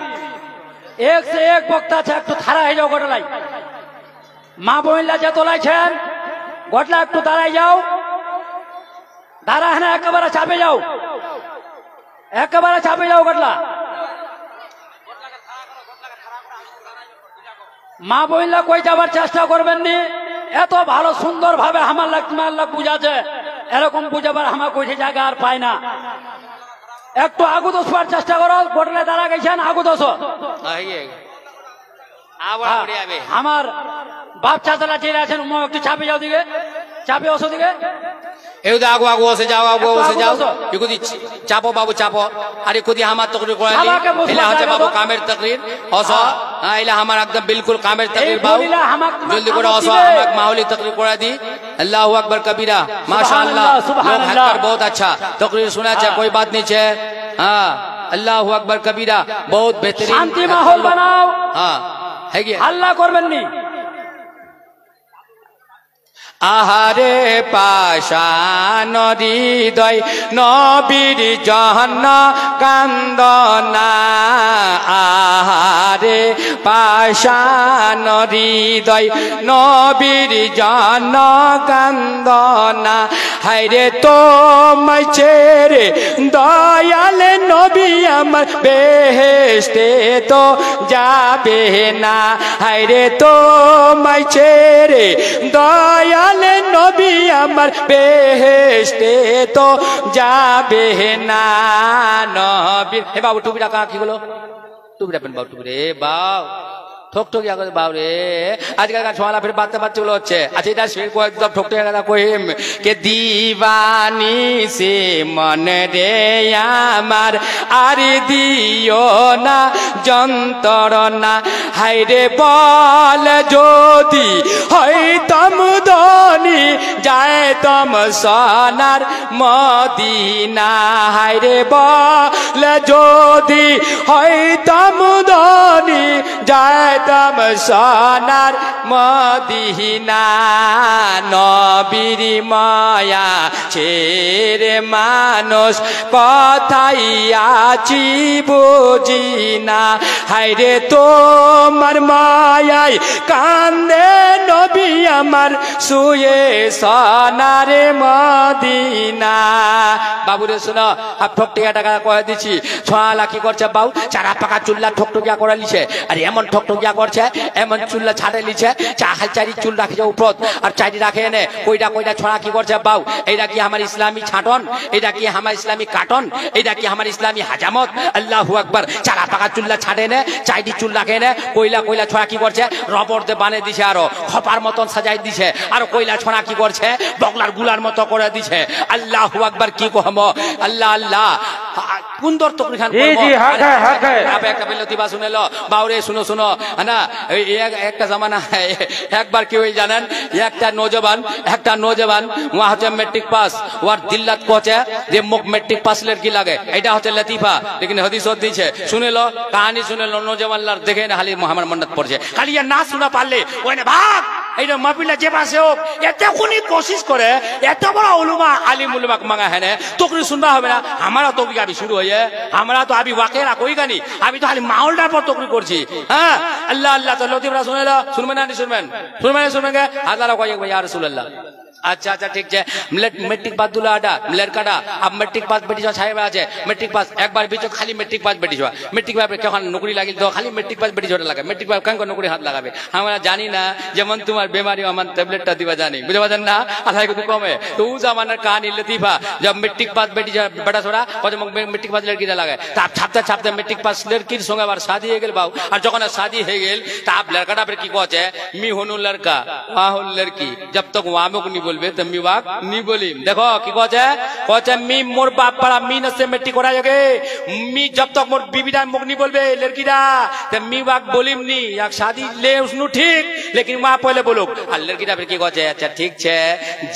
एक से एक বক্তা আছে একটু খাড়া হয়ে যাও গটলাই মা বইলা যেতলা আছেন গটলা একটু দাঁড়াই যাও দাঁড়া না একেবারে চাপে যাও গটলা মা বইলা কই যাবার চেষ্টা করবেন নি এত ভালো সুন্দর ভাবে আমার আল্লাহ বুঝাছে এরকম বুঝাবার আমার কই জায়গা আর পায় না একটু আগু দোষবার চেষ্টা করো গোটলে দাঁড়া গেছেন আগু দোষ আমার বাপ চাচারা যে আছেন একটু চাপে যাও দিকে চাপে ওসো দিকে एउदा आगो से जाओ इकुदी चापो बाबू चापो अरे खुदी हमार तकरीर कोरा ली इला हचे बाबू कामेर तकरीर ओसो हां इला हमार एकदम बिल्कुल कामेर तकरीर बाबू जल्दी कोरा ओसो हमाक माहौली तकरीर कोरा दी अल्लाहु अकबर कबीरा माशाअल्लाह लोग हकर बहुत अच्छा तकरीर सुना छे कोई बात नहीं छे हां अल्लाहु अकबर कबीरा बहुत बेहतरीन शांति माहौल बनाओ हां है कि हल्ला करबेन नी आहारे पाषाण हृदय नबीर जहन कांदना आहारे पाषाण हृदय नबीर जहन कांदना हायरे तुम छेड़े दयाल नबी अमर बेहेस्ते तो जाबे ना हायरे तुम छेड़े दयाल नबी अमर बेहेस्ते तो जाबे ना नबी हे बाबू टुपिटा कहाँ की बोलो टुपिटा पेन बाबू टुपिरे बाव ठोक ठोक या बाबू रे आजकल का छोला फिर बात चलो अच्छे अच्छा इधर शेर को एकदम ठोक ठोक या कोई के दीवानी से मन रे यामार आरे दियो ना जंतरना हाय रे बल ज्योति हाय तम धनी जाए तम सोनार मदीना हाय रे बल ज्योति हाय तम धनी চাইতাম সোনার মদিনা নবীর মায়া ছেড়ে মানুষ কথাই আছি বুঝি না হায়রে তোমার মায়ায় কান্দে নবী আমার শুয়ে সোনার মদিনা বাবুরে শোনো আর ঠকটিয়া টাকা কয়ে দিচ্ছি ছোঁয়ালা কি করছে বাউ চারা পাকা চুল্লা ঠকটকিয়া করে লিছে আর এমন ঠকটকিয়া করছে এমন চুল্লা ছাড়ে লিছে চারি চুল রাখছে উপর আর চারি রাখে এনে কইটা কইটা ছোঁয়া কি করছে বাউ এইটা কি আমার ইসলামী ছাটন এইটা কি আমার ইসলামী কাটন এইটা কি আমার ইসলামী হাজামত আল্লাহু আকবার চারা পাকা চুল্লা ছাড়ে নে চারি চুল রাখে নে কইলা কইলা ছোঁয়া কি করছে রবর দিয়ে বানিয়ে দিছে আরো খপার মতন সাজাই দিছে আর কইলা ছোঁয়া কি করছে বগলার গুলার মতো করে দিছে আল্লাহু আকবার কি কহম আল্লাহ আল্লাহ সুন্দর তকরি খান একটা বেলতিবা শুনেলো বাউরে শুনো শুনো না একটা জামানা একবার কি হই জানেন একটা নौजवान वहां হচ্ছে मैट्रिक पास ওর দিল্লাত কোচে যে মুখ मैट्रिक पास लड़की লাগে এটা হচ্ছে লতিফা लेकिन हदीस দিছে শুনেলো কাহিনী শুনেলো नौजवान লার দেখে না খালি মোহাম্মদ মন্নত পড়ছে খালি না শোনা পারলে ওই না ভাগ এইটা মাহফিলে যে পাশে হোক এতক্ষণই কোশিশ করে এত বড় উলুমা আলিম উলুমা মাঙ্গা है तोकरी सुनना হবে না हमारा तो अभी शुरू हुई है हमारा तो अभी वाकया कोई का नहीं अभी तो खाली माहौलटार पर तोकरी করছি হ্যাঁ আল্লাহ আল্লাহ তো লতিফরা শুনেলো শুনবেন না শুনবেন আল্লাহ কয় ভাই ইয়া রাসূলুল্লাহ अच्छा अच्छा ठीक है मैट्रिक पास दूल्हा आटा लड़काटा अब मैट्रिक पास बेटी साहेब আছে मैट्रिक पास एक बार बीच खाली मैट्रिक पास बेटी मैट्रिक पास कখন नौकरी লাগিল তো খালি मैट्रिक पास बेटी লাগে मैट्रिक पास কেন নৌকরি হাত লাগাবে আমরা জানি না যেমন তোমার বেমারি আমার ট্যাবলেটটা দিবা জানি বুঝতে পারছেন না আলাই কত কমে তো ও জামানার কাহিনী লতিফা जब मैट्रिक पास बेटी बेटा छोड़ा কত मैट्रिक पास लड़की লাগে তাপ ছাপতে मैट्रिक पास लड़कीর সঙ্গে আবার शादी হয়ে গেল বাউ আর যখন शादी হয়ে গেল তাপ লড়কাটা फिर কি কচ্ছে मी होनु लड़का वहां हो लड़की जब तक वहां में नहीं बोलबे तो मी वाक नहीं बोली देखो की कहे मी मोर बाप पड़ा मी न से मिट्टी कोड़ा जगे मी जब तक मोर बीबीदा मुख नहीं बोलबे लड़कीदा तो मी वाक बोलिम नहीं या शादी ले उसनु ठीक लेकिन वहां पहले बोलो और लड़कीदा फिर की कहे अच्छा ठीक छे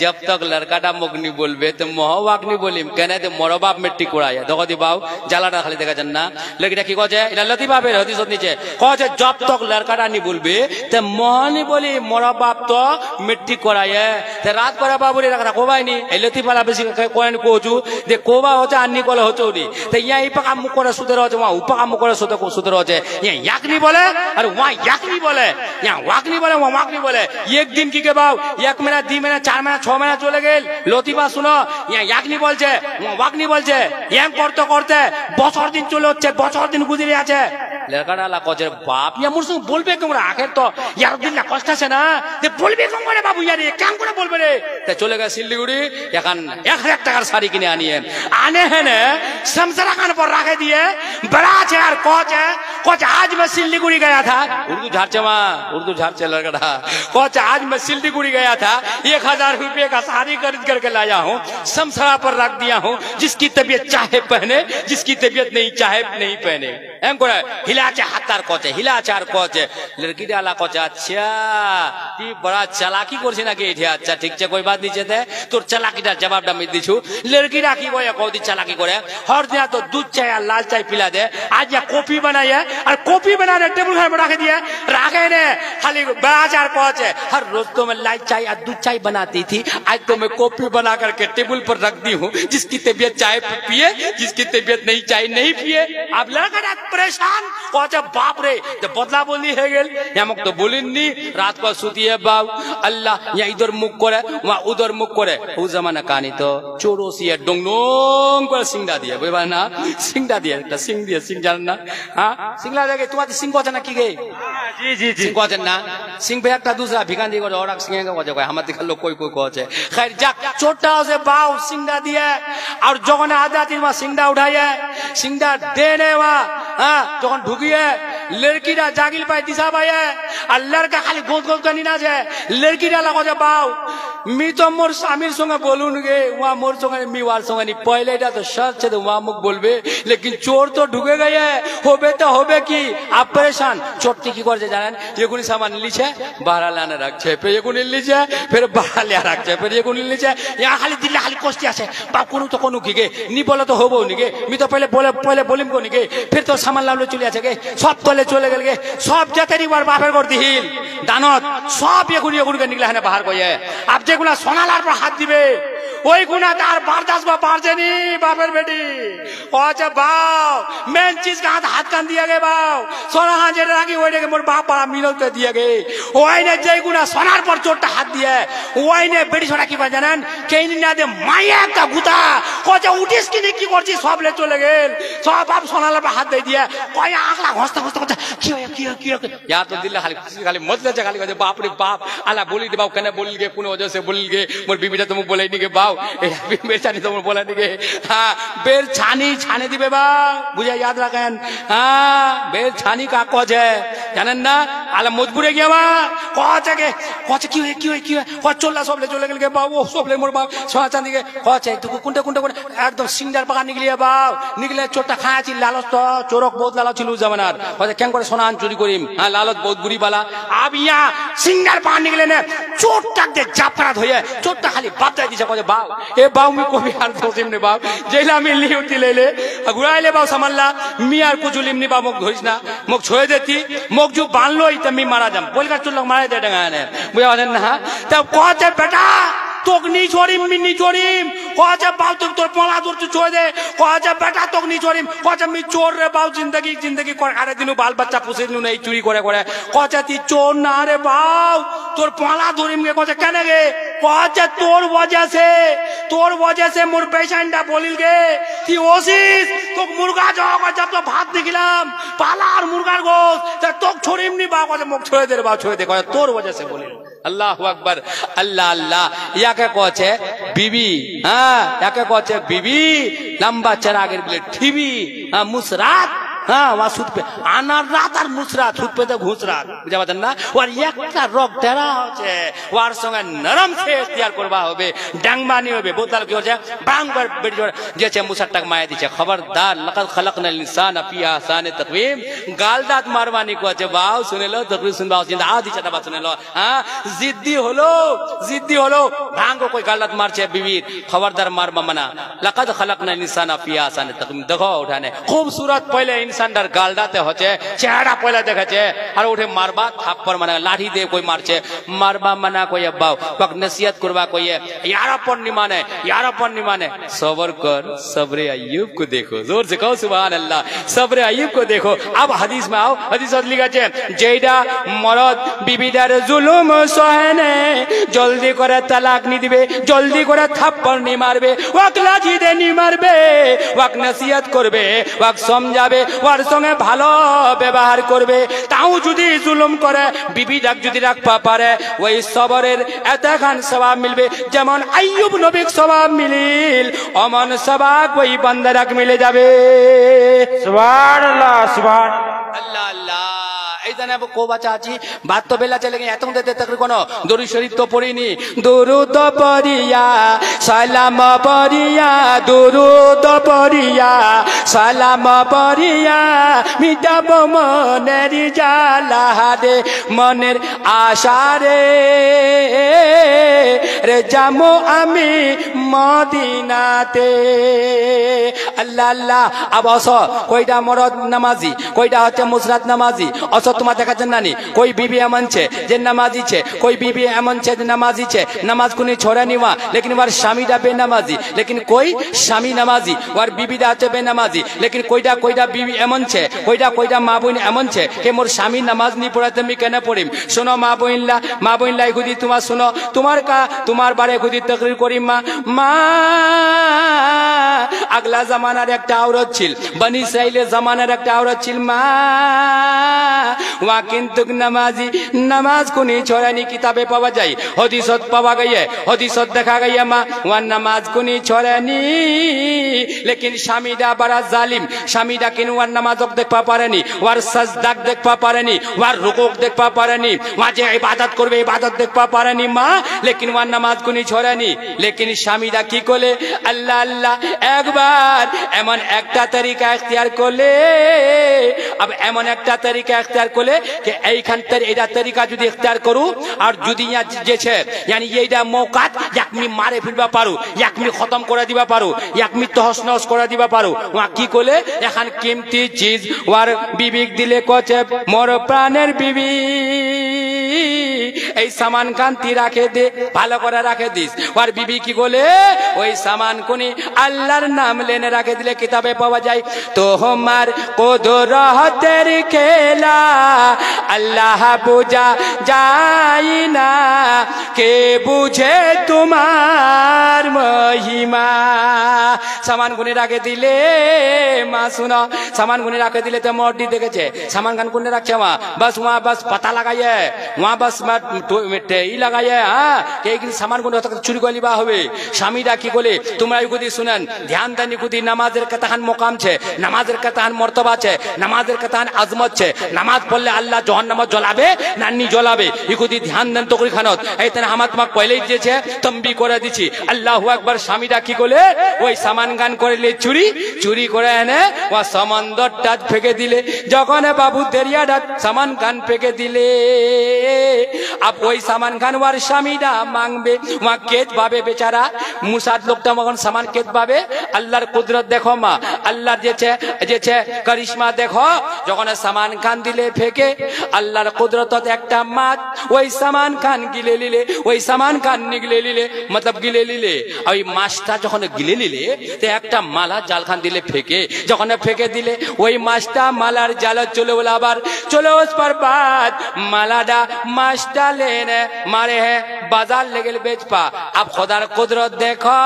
जब तक लड़काटा मुख नहीं बोलबे तो मोह वाक नहीं बोलिम कहने तो मोर बाप मिट्टी कोड़ा है देखो दी बाऊ जालाटा खाली देखा जन्ना लड़कीदा की कहे इला लतीफा फिर हदीस नीचे कहे जब तक लड़काटा नहीं बोलबे तो मोह नहीं बोली मोर बाप तो मिट्टी कोड़ा है तो रात করে বাবুরে রাখা কোবাই নি এই লতিফালা বেশি কোয়েন কোজু যে কোবা হচ্ছে আন্নি কলে হচৌরি তো ইয়া এই পাকা মুখ করে সুদের হচ্ছে ওয়া উপকা মুখ করে সুদের হচ্ছে ইয়া ইয়াকনি বলে আর ওয়া ইয়াকনি বলে ইয়া ওয়াকনি বলে ওয়া ওয়াকনি বলে এক দিন কি কে বাউ এক মহিনা 2 মহিনা 4 মহিনা 6 মহিনা চলে গেল লতিফা শুনো ইয়া ইয়াকনি বলছে ওয়া ওয়াকনি বলছে ইয়াম করতে করতে বছর দিন চলে হচ্ছে বছর দিন গুজরে আছে লড়কাটা কজে বাপ ইয়া মুর সঙ্গে বলবে তোমরা আখের তো ইয়ার দিন না কষ্ট আছে না যে বলবে কোন করে বাবু ইয়ারে কেন করে বলবে রে চলে গেছে শিলিগুড়ি এখন 1000 টাকার শাড়ি কিনে আনে হেনে समसरा खान पर रखे दिए बड़ा यार कोच आज मैं सिल्लीगुड़ी गया था उर्दू झारचे लड़का कोच आज मैं सिल्लीगुड़ी गया था 1000 रुपये का साड़ी खरीद करके लाया हूँ समसरा पर रख दिया हूँ जिसकी तबीयत चाहे पहने जिसकी तबीयत नहीं चाहे नहीं पहने हिलाचे हाथार कोचे हिलाचार कोचे लड़की डाला कोचे अच्छा ती बड़ा चालाकी करछी नाकि एठी अच्छा ठीक छे कोई बात नहीं थे তোর চালাকিটার জবাবটা আমি দিছু লড়কিরা কি কয় কৌদি চালাকি করে হর দিন তো দুধ চাই আর লাল চাই পিলা দে আজ या कॉफी बनाई है और कॉफी बनाने टेबल पर रख दिया रागे ने खाली बाजार पहुंचे हर रोज तो मैं लाल चाय और दूध चाय बनाती थी आज तो मैं कॉफी बना करके टेबल पर रख दी हूँ जिसकी तबीयत चाय पिए जिसकी तबीयत नहीं चाय नहीं पिए अब लड़का परेशान पहुंचे बाप रे जब बदला बोली है गेल यमक तो बोली नहीं रात को सुती है बाप अल्लाह यहाँ इधर मुख करे वहाँ उधर मुख करे उस जमाना कहानी तो चोरोसी है डोंग डोंग कर सिंगड़ा दिया बुझा ना सिंगड़ा दिया सिंग दिया सिंग जानना हाँ सिंगला देखे तुम्हारे सिंग को ना की गई जी जी जी सिंग को ना सिंग पे एक दूसरा भिखान दी को और सिंग को जो हमारे दिखा लोग कोई कोई कोच है खैर जा छोटा से बाव सिंगड़ा दिया और जोगने आधा दिन वहाँ सिंगड़ा उठाया सिंगड़ा देने वहाँ हाँ जोगन ढुकी है लड़की रा जागिल पाए दिशा पाए और लड़का खाली गोद गोद का नीना है लड़की रा लगो जो बाव মি তো মোর স্বামীর সঙ্গে বলুন গে ওয়া মোর সঙ্গে মি ওয়ার সঙ্গে নি পहले এটা তো সব ছে ওয়া মুখ বলবে लेकिन चोर तो ढुके गए হবে তো হবে কি आप परेशान চোরটি কি করছে জানেন এগুনি সামান লিছে বাহার লানে রাখছে ফের এগুনি লিছে ফের বাহার লিয়া রাখছে ফের এগুনি লিছে ইয়া খালি দিলে খালি কষ্টি আছে বা কোনো তো কোনো কি গে নি বলে তো হবো নি গে মি তো पहले বলিম কোনি গে ফের তো সামান লাউলে চলে আছে গে সব তলে চলে গেল গে সব জাতেরই বার বাপের করে দিহিল দানত সব এগুনিকে নিকলে হানে বাহার কইয়ে আপ যেগুলা সোনালার পর হাত দিবে ওই গুনা তার বারদাস বা পারছেনি বাপের বেটি আচ্ছা বাও মেন চিজ का हाथ कान दिया गे बाव सोना हाथ जेटा राखी ওইটাকে মোর বাপ পাড়া মিলতে দিয়ে গে ওইনে যেই গুনা সোনার পর চোরটা হাত দিয়ে ওইনে বেটি ছোটা কি করে জানেন কেইনি না দে মাইয়া একটা গুতা কচে উঠিস কি করছিস সব লে চলে গেল সব বাপ সোনালার পর হাত দিয়ে দিয়ে কয় আকলা হস্তা হস্তা কি হয় या तो दिल खाली मत ले खाली कहे बाप रे बाप आला बोली दे बाप कने बोल गे कोन वजह से बोल गे मोर बीबीटा तुम बोले नी के बाप बेर छानी तुम बोला नी के हां बेर छानी दिबे बा बुझा याद रखें हां बेर छानी का कोज है জানেন না আলা মজবুরে গিয়া বা কচে কি হয় কচ চললা সব ले চলে গেল গে বাপ ও সব ले मोर बाप সোনা চাঁদি গে কচে তুই কোনটা একদম সিংডার পাকা নিগলিয়া বাপ নিগলে চোরটা খায়াছি লালচ তো চোরক বহুত লালচ ছিল জামানার কচে কেন করে সোনা চুরি করিম হ্যাঁ লালত বহুত বুড়ি বালা আব ইয়া সিংডার পাকা নিগলে ने চোরটা দে জাপরা ধয়ে চোরটা খালি বাপ দাই দিছে কচে বাপ এ বাপ মি কবি আর দোসিম নে বাপ যেলা আমি লিউতি লেলে ঘুরাইলে বাপ সামাল্লা মি আর কুজুলিম নি বাপ মুখ ধইস না মুখ ছয়ে দেতি মুখ জু বানলো ইতে মি মারা যাম বলকা চুল্লক মারা দে ডাঙা ने বুঝা দেন না তা কচে বেটা তোক নি ছড়িম মি নি ছড়িম কচে বাপ তুই তোর পলা দূর তুই ছয়ে দে কচে বেটা তোক নি ছড়িম কচে মি চোর রে বাপ জিন্দগি করে আরে দিনু বাল বাচ্চা পুষে দিনু এই চুরি করে কচে তুই চোর না রে বাপ তোর পলা ধরিম গে কচে কেন গে কচে তোর वजह से मोर पेशेंटा बोलिल गे তুই ওসিস তোক মুরগা জগ জব তো ভাত দিলাম পালার মুরগার গোস তোক ছড়িম নি বাপ কচে মুখ ছয়ে দে রে বাপ ছয়ে দে কচে তোর वजह से बोलिल अल्लाहु अकबर अल्लाह अल्लाह याके कोचे बीबी हाँ याके कोचे बीबी लंबा चरागेर बिले ठीबी हाँ मुसरात हाँ वहाँ सूत पे आनार रात और मुसरात सूत पे तो घुस रात बुझा पातेन ना और একটা রক টেরা হচ্ছে ওর সঙ্গে নরম से तैयार করবা হবে ডাংবানি হবে বোতল কি হচ্ছে বাংবার বেটি যেছে মুসাটক মায়া দিছে খবরদার লাকাদ খলাকনাল ইনসানা ফি আহসানি তাকওয়িম গাল দাঁত মারবানি को আছে বাও শুনেলো তকরির শুনবাও জিন্দা আদি চাটা বা শুনেলো হ্যাঁ জিদ্দি হলো ভাঙ্গো কই গাল দাঁত মারছে বিবির খবরদার মারবা মানা লাকাদ খলাকনাল ইনসানা ফি আহসানি তাকওয়িম দেখো উঠানে खूबसूरत पहले इंसानदार गाल दाते होचे चेहरा पहले देखे और उठे मारबा थाप्पड़ माना लाठी दे कोई मारचे मारबा मना कोई अब्बाव पक नसीहत करबा कोई यारापन नहीं माने सबर कर सब्र अय्यूब को देखो जोर से कहो सुभान अल्लाह सब्र अय्यूब को देखो अब हदीस में आओ हदीस लिखा है जेडा मरद बीबीदार जुलुम सहने जल्दी करे तलाक नी दिबे जल्दी करे थाप्पड़ नी मारबे वाक लाठी दे नी मारबे वाक नसीहत करबे वाक समझाबे ওর সঙ্গে ভালো ব্যবহার করবে তাও যদি জুলুম করে বিবি ডাক যদি রাখবা পারে ওই সবরের এতখান সওয়াব মিলবে যেমন আইয়ুব নবীর সওয়াব মিলিল অমন সওয়াব ওই বান্দারাক মিলে যাবে সুবহানাল্লাহ সুবহান আল্লাহ আল্লাহ এই জানে কো বাচ্চা আছি বাত তো বেলা চলে গেছে এত দিতে তকরি কোন দরুদ শরীফ তো পড়িনি দুরুদ পড়িয়া সালাম পড়িয়া দুরুদ পড়িয়া সালাম পড়িয়া মিটাব মনের জ্বালা দে মনের আশা রে যামো আমি মদিনাতে আল্লাহ আল্লাহ আবাস কয়টা মরদ নামাজি কয়টা হচ্ছে মুসরাত নামাজি অস তোমার দেখাচ্ছেন নানি कोई बीबी एमन छे जे नमाजी छे कोई बीबी एमन छे जे नमाजी छे नमाज कुनी छोड़े निवा लेकिन वार स्वामीटा बेनमाजी लेकिन कोई स्वामी नमाजी वार बीबीटा हच्छे बेनमाजी लेकिन कोईटा बीबी एमन छे कोईटा मा बोन एमन छे के मोर स्वामी नमाज नी पढ़ाते मी केन पढ़िम सुनो मा बोनला खुदी तुम्हार सुनो तुम्हार बारे खुदी तकरीर करिम मा अगला जमानार एक औरत छिल बनी इस्राइलेर जमानार एक औरत छिल मा ওয়া কিন্তু নামাজি নামাজ কোনি ছড়ানি কিতাবে পাওয়া যায় হদিসত পাওয়া গিয়ে হদিসত দেখা গিয়ে মা ওয়া নামাজ কোনি ছড়ানি লেকিন স্বামীরা বড় জালিম স্বামীরা কিন ওয়ার নামাজক দেখবা পারেনি ওয়ার সাজদাক দেখবা পারেনি ওয়ার রুকুক দেখবা পারেনি ওয়া যে ইবাদত করবে ইবাদত দেখবা পারেনি মা লেকিন ওয়ার নামাজ কোনি ছড়ানি লেকিন স্বামীরা কি করে আল্লাহ আল্লাহ একবার এমন একটা তরিকা ইখতিয়ার করলে अब এমন একটা তরিকা ইখতিয়ার করলে যে এইখান থেকে এটা তরিকা যদি ইখতিয়ার করু আর যদি যে ছে यानी এইটা মৌকাত একমি মারে ফেলবা পারু একমি খতম করে দিবা পারু একমি তহস নহস করে দিবা পারু ওয়া কি করলে এখন কিমতি চিজ ওয়ার বিবিক দিলে কচে মোর প্রাণের বিবি এই সামান কান্তি রাখে দে ভালো করে রাখে দিস ওর বিবি কি বলে ওই সামান কোনি আল্লাহর নাম লেনে রাখে দিলে কিতাবে পাওয়া যায় তো हमार কুদরতের খেলা আল্লাহ বুঝা যায় না কে বুঝে তোমার মহিমা সামান গুনে রাখে দিলে মা सुनो सामान गुने रखे दिले तो मोटी देखे छे सामान खान गुने रखे वहाँ बस पता लगाइए वहाँ बस ই লাগাইয়ে কে কিন্তু সামান গুলো চুরি করে লিবা হবে স্বামীরা কি বলে তোমরা ইগুদি শুনেন ধ্যান দেন ইগুদি নামাজের কতখান মোকাম আছে নামাজের কতখান মর্তবা আছে নামাজের কতখান আজমত আছে নামাজ পড়লে আল্লাহ জাহান্নামে জ্বলাবে না নি জ্বলাবে ইগুদি ধ্যান দেন তো করি খানত এইখানে আমার তোমাকে পয়লাই দিয়েছে তম্বি করে দিছি আল্লাহু আকবার স্বামীরা কি বলে ওই সামান গান করলে চুরি চুরি করে এনে ও সমন্দরটা ফেকে দিলে যখন বাবু দেরিয়াটা সামান গান ফেকে দিলে अब वही सामान खान वार स्वामीरा मांगबे वहाँ केत भावे बेचारा मुसाद लोकटा मगन सामान केत भावे अल्लाहर कुदरत देखो मा अल्लाहर जे छे करिश्मा देखो যখন সামান খান দিলে ফেকে আল্লাহর কুদরতত একটা মাছ ওই সামান খান গিলে নিলে ওই সামান খান নিগলে নিলে मतलब গিলে নিলে ওই মাছটা যখন গিলে নিলে তে একটা মালা জাল খান দিলে ফেকে যখন ফেকে দিলে ওই মাছটা মালার জালে চলে বলে আবার চলে उस पर बाद মালাডা মাছটা लेने मारे है बाजार लेगल बेच पा अब खुदार कुदरत देखो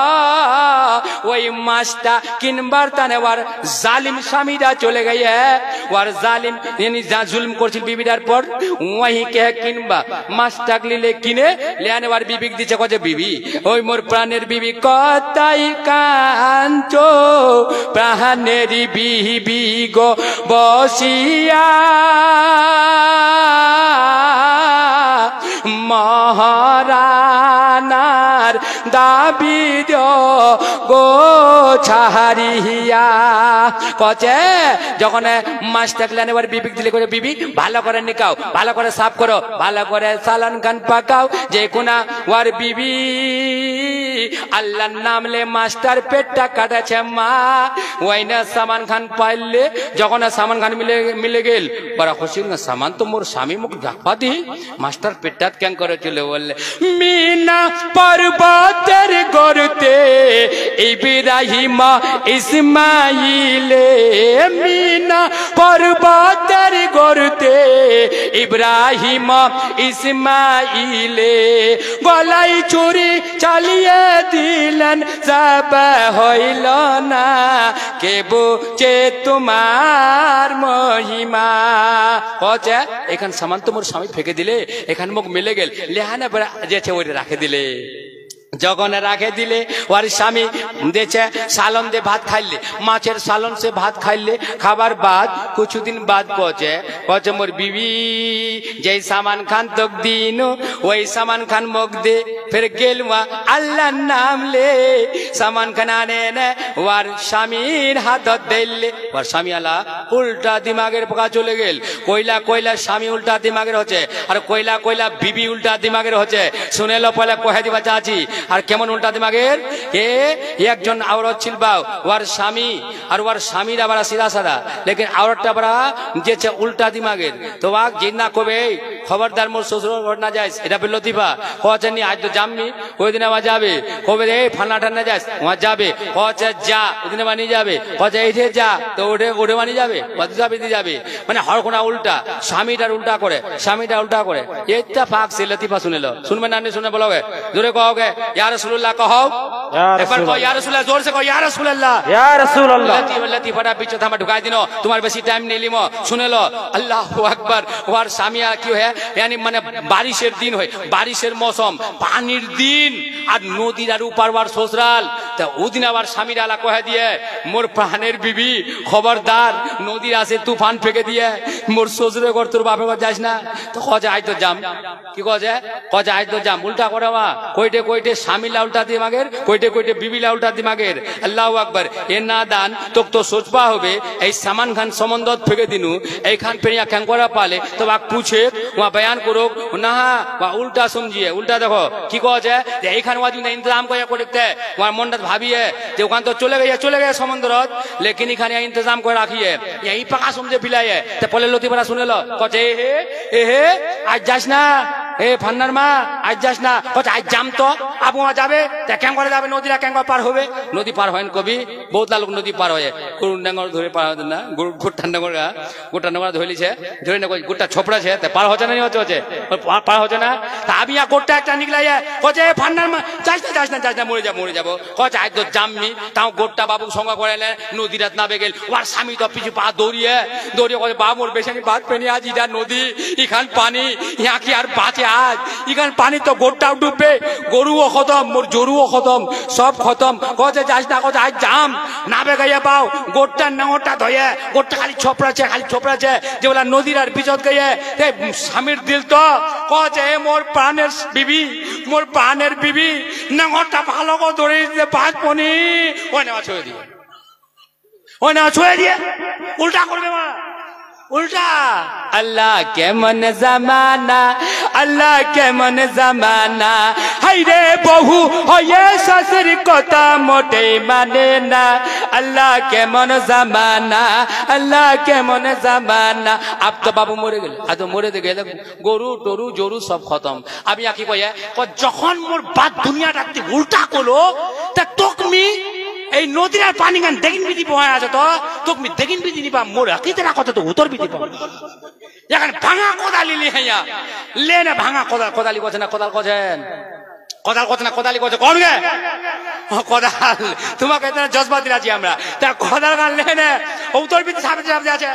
वही मास्टा किन बर्तने वार जालिम स्वामीरा चले गई है वार जालिम यानी जहाँ जुल्म करछिल बीबीदार पर वही के किनबा मास्टा ले किने ले आने वार बीबी दी चको जे बीबी ओई मोर प्राणेर बीबी कताई कांचो प्राणेरी बीबी गो बसिया महारानार दाबी दो गो छारिया कचे যখন মাছ থাকলে এবার বিবি দিলে করে বিবি ভালো করে নিকাও ভালো করে সাফ করো ভালো করে সালান খান পাকাও যে কোনা ওয়ার বিবি আল্লাহর নাম লে মাস্টার পেটটা কাটাছে মা ওইনা সামান খান পাইলে যখন সামান খান মিলে গেল বড় খুশি না সামান তো মোর স্বামী মুখ ডাকপা দি মাস্টার পেটটা কেন করে চলে বললে মিনা পর্বতের গর্তে ইব্রাহিম ইসমাইলে মিনা পর্বতের গর্তে ইব্রাহিম ইসমাইলে গলাই ছুরি চালিয়ে দিলেন যাবে হইল না কে বুঝে তোমার মহিমা কচে এখান সামান তো মোর স্বামী ফেকে দিলে এখান মুখ মিলে গেল লেহানা যেছে ওই রাখে দিলে যখন রাখে দিলে ওর স্বামী দেছে সালন দে ভাত খাইলে মাছের সালন সে ভাত খাইলে খাবার বাদ কিছুদিন বাদ পচে মোর বিবি যেই সামান খান তোক দিন ওই সামান খান মুখ দে ফের গেল আল্লাহর নাম লে সামান খান আনে নে ওর স্বামীর হাত দিলে ওর স্বামী আলা উল্টা দিমাগের পোকা চলে গেল কইলা কইলা স্বামী উল্টা দিমাগের হচ্ছে আর কইলা কইলা বিবি উল্টা দিমাগের হচ্ছে শুনে লো পয়লা কহে দিবা চাচি আর কেমন উল্টা দিমাগের এ একজন औरत ছিল বাও ওর স্বামী আর ওর স্বামীর আবার সিধা সাদা लेकिन औरतটা বড় যেছে উল্টা দিমাগের তো ওয়াক জিন্না কবে খবরদার মোর শ্বশুর ঘর না যাইস এটা বলল দিবা কচেনি আজ তো জামনি ওই দিন আবার যাবে কবে এই ফালনাটা না যাইস ওয়া যাবে কচে যা ওই দিন বানি যাবে কচে এইঠে যা তো ওঠে বানি যাবে বাদি যাবে দি যাবে মানে হর কোনা উল্টা স্বামীটার উল্টা করে স্বামীটা উল্টা করে এইটা ফাক সে লতিফা শুনেলো শুনবে না শুনে বলোগে জোরে কहोगे या रसूलुल्लाह कहो एक बार कहो या रसूल अल्लाह, जोर से कहो या रसूल अल्लाह। या रसूल अल्लाह। लतीफाটা পিছত আমার ঢুকাই দিনো, তোমার বেশি টাইম নেই লিমো, শুনে লো। আল্লাহু আকবার। ওয়ার সামিয়া কি হয় यानी মানে বারিশের দিন হয়, বারিশের মৌসুম, পানির দিন, আর নদীর আর উপারবার সসরাল। তা ওদিন আবার স্বামীর আলা কহে দিয়ে মোর প্রাণের বিবি খবরদার, নদীর আসে তুফান ফেকে দিয়ে মোর শ্বশুরে ঘর তোর বাপে ঘর যাস না। তো কজে আজ তো জাম, কি কজে কজে আজ তো জাম, উল্টা করে বা কইটে কইটে স্বামীলা উল্টা দিমাগের, কইটে কইটে বিবিলা উল্টা দিমাগের। আল্লাহু আকবার। এ না দান তোক তো সোচবা হবে এই সামান খান সম্বন্ধ ফেকে দিনু এইখান পেরিয়া ক্যাং করা পালে তো বাক পুছে ওয়া বয়ান করুক না বা উল্টা সমঝিয়ে উল্টা দেখো কি কজে যে এইখান ওয়া যদি ইন্তজাম করে করতে ওয়ার মনটা ভাবিয়ে যে ওখান তো চলে গিয়ে সমুদ্রত, লেকিন এখানে ইন্তজাম করে রাখিয়ে এই পাকা সমঝে ফিলাইয়ে তে পলে লতিপাড়া শুনে লো কচে এ হে আজ যাস না, এ ফান্নার মা আজ যাস না, কচে আজ জাম তো আপু যাবে তে কেন করে যাবে, নদীরা কেন পার হবে, নদী পার হয় কবি বহুত লোক নদী পার হয়, গরুর ডাঙ্গর ধরে পার হয় না, গরুর গোটা ডাঙ্গর ধরেছে ধরে না গোটা ছোপড়াছে পার হচ্ছে না, হচ্ছে পার হচ্ছে না, তা আমি গোটা একটা নিকলাইয়ে কচে ফান্নার মা যাস না মরে যাবো, কচে আজ তো জামমি তাও গোটা বাবু সঙ্গে করে নদী রাত না বেগেল ওর স্বামী তো পিছু পা দৌড়িয়ে কচে বাবু মোর বেশি বাদ পেনি আজ ইটা নদী ইখান পানি ইহা কি আর বাঁচে আজ, ইখান পানি তো গোটাও ডুববে, গরুও খতম মোর জরুও খতম সব খতম, কচে যাস না, কচে আজ জাম না বেগাইয়া পাও গোটা নাঙরটা ধয়ে গোটা খালি ছোপড়াছে যে বলা নদীর আর পিছত গিয়ে স্বামীর দিল তো কচে মোর প্রাণের বিবি নাঙরটা ভালো করে ধরে দিতে পাঁচপনি ওই নেওয়া ছুঁয়ে দিয়ে উল্টা করবে মা উল্টা। আল্লাহ কেমন জামানা, আল্লাহ কেমন জামানা, হাই রে বহু হয়ে শাশুর কথা মোটে মানে না, আল্লাহ কেমন জামানা, আল্লাহ কেমন জামানা। আপ তো বাবু মরে গেল, আজ মরে গেলে গরু টরু জরু সব খতম। আমি কি কয়ে যখন মোর বাদ দুনিয়াটা উল্টা করলো তা তোকমি এই নদীর আর পানি গান দেখিন বিধি পোয়া আছে তো তুমি দেখিন বিধি নিবা মোর আকিতে রাখো তো উত্তর বিধি পাবো। এখন ভাঙা কোদালি লিহাইয়া লে না ভাঙা কোদালি করছে না, কোদাল করছেন কোদাল করছে না, কোদালি করছে কোন গে কোদাল, তোমাকে জজবা দিলাছি আমরা, তা কোদাল গান লে না উত্তর বিধি ছাপ যাচ্ছে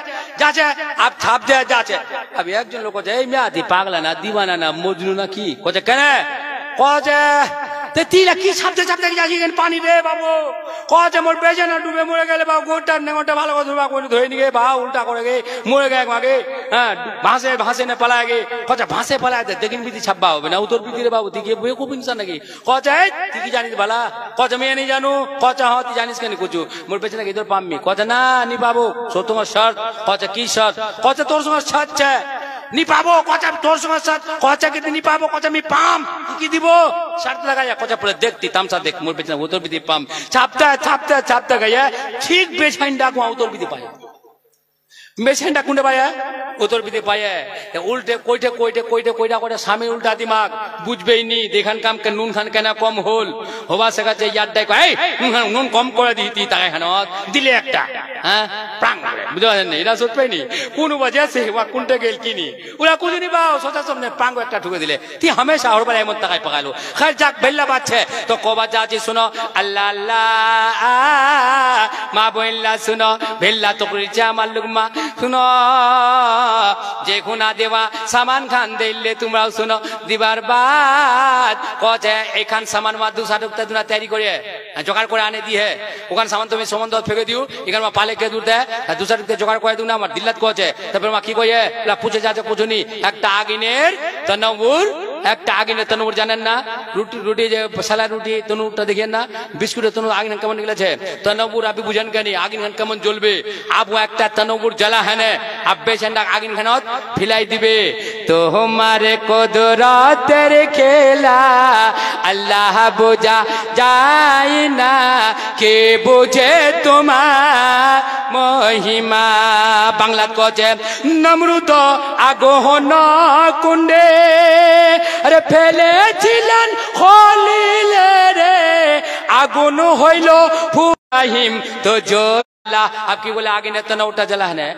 আপ ছাপ দেয়া যাচ্ছে। আমি একজন লোক এই মেয়াদি পাগলা না দিবানা না মজনু না কি কছে কেন কছে তিলা কি ছাপতে যাচ্ছি পানি রে বাবু, কচে মোর বেজে না ডুবে মরে গেলে বাবু গোটা নেগোটা ভালো করে ধরে নিয়ে বা উল্টা করে গে মরে গে মাগে, হ্যাঁ ভাসে না পালায় গে, কচে ভাসে পালায় দেখিন বিধি ছাপবা হবে না উত্তর বিধি রে বাবু দিকে বই খুব ইনসান নাকি, কচে তুই কি জানিস বালা, কচে মেয়ে নেই জানু, কচা হ তুই জানিস কেন কুচু মোর বেজে নাকি তোর পাম্মি, কচে না নি পাবো সো তোমার শর্ট, কচে কি শর্ট, কচে তোর সঙ্গে শর্ট নি পাবো, কচা তোর সঙ্গে শর্ট, কচা কিন্তু নি পাবো, কচা আমি পাম কি দিব শর্ট লাগাইয়া, কচা পরে দেখতি তামসা দেখ মোর বেচনা উত্তর বিধি পাম ছাপতে গাইয়া ঠিক বেছাইন ডাকুয়া উত্তর বিধি পায়, বেছাইনটা কুন্ডে পায় উত্তর বিধি পায়, উল্টে কইটে করে স্বামী উল্টা দিমাগ বুঝবেই নি দেখান কাম কে নুন খান কেনা কম হল হবা শেখাচ্ছে ইয়ার ডাই এই নুন কম করে দিতি তাকে হানত দিলে একটা হ্যাঁ প্রাং বুঝতে পারছেন এরা সত পাইনি কোন বাজে সে কোনটা গেল কিনি ওরা কুদিনি বাও সোজা সামনে প্রাং একটা ঠুকে দিলে তুই হামেশা ওর বেলা এমন টাকায় পাকালো খাই যাক বেল্লা বাচ্ছে তো কবা যাচ্ছি শুনো আল্লাহ আল্লাহ মা বইল্লা শুনো বেল্লা তো করেছে আমার লুকমা শুনো যে খুনা দেওয়া সামান খান দিলে তোমরাও শুনো দিবার বাদ কছে এইখান সামান মা দুসার দুনা তৈরি করে জোগাড় করে আনে দিয়ে ওখান সামান তুমি সম্বন্ধ ফেলে দিও এখানে মা পালে কে দূর দেয় দুসার জোগাড় করে দিও না আমার দিল্লাত কছে তারপরে মা কি কয়ে পুছে যাচ্ছে পুছুনি একটা আগুনের তনবুর একটা আগুনের তনুর জানেন না রুটি যে সালা রুটি তনুরটা দেখেন না বিস্কুটের তনুর আগুন কেমন নিকলেছে তনবুর আপনি বুঝেন কেন আগুন কেমন জ্বলবে আপু একটা তনবুর জ্বালা হেনে আব্বে সেন্ডা আগুন খানত ফিলাই দিবে তো হমারে কুদরতের খেলা আল্লাহ বোঝা যায় না কে বোঝে তোমার মহিমা বাংলাত কছে নমরুদ আগুন কুণ্ডে আরে ফেলেছিলেন খলিলে রে আগুন হইল ফুরাহিম তো জ্বলা আপনি বলে আগুনের তো না ওটা জ্বালা হ্যাঁ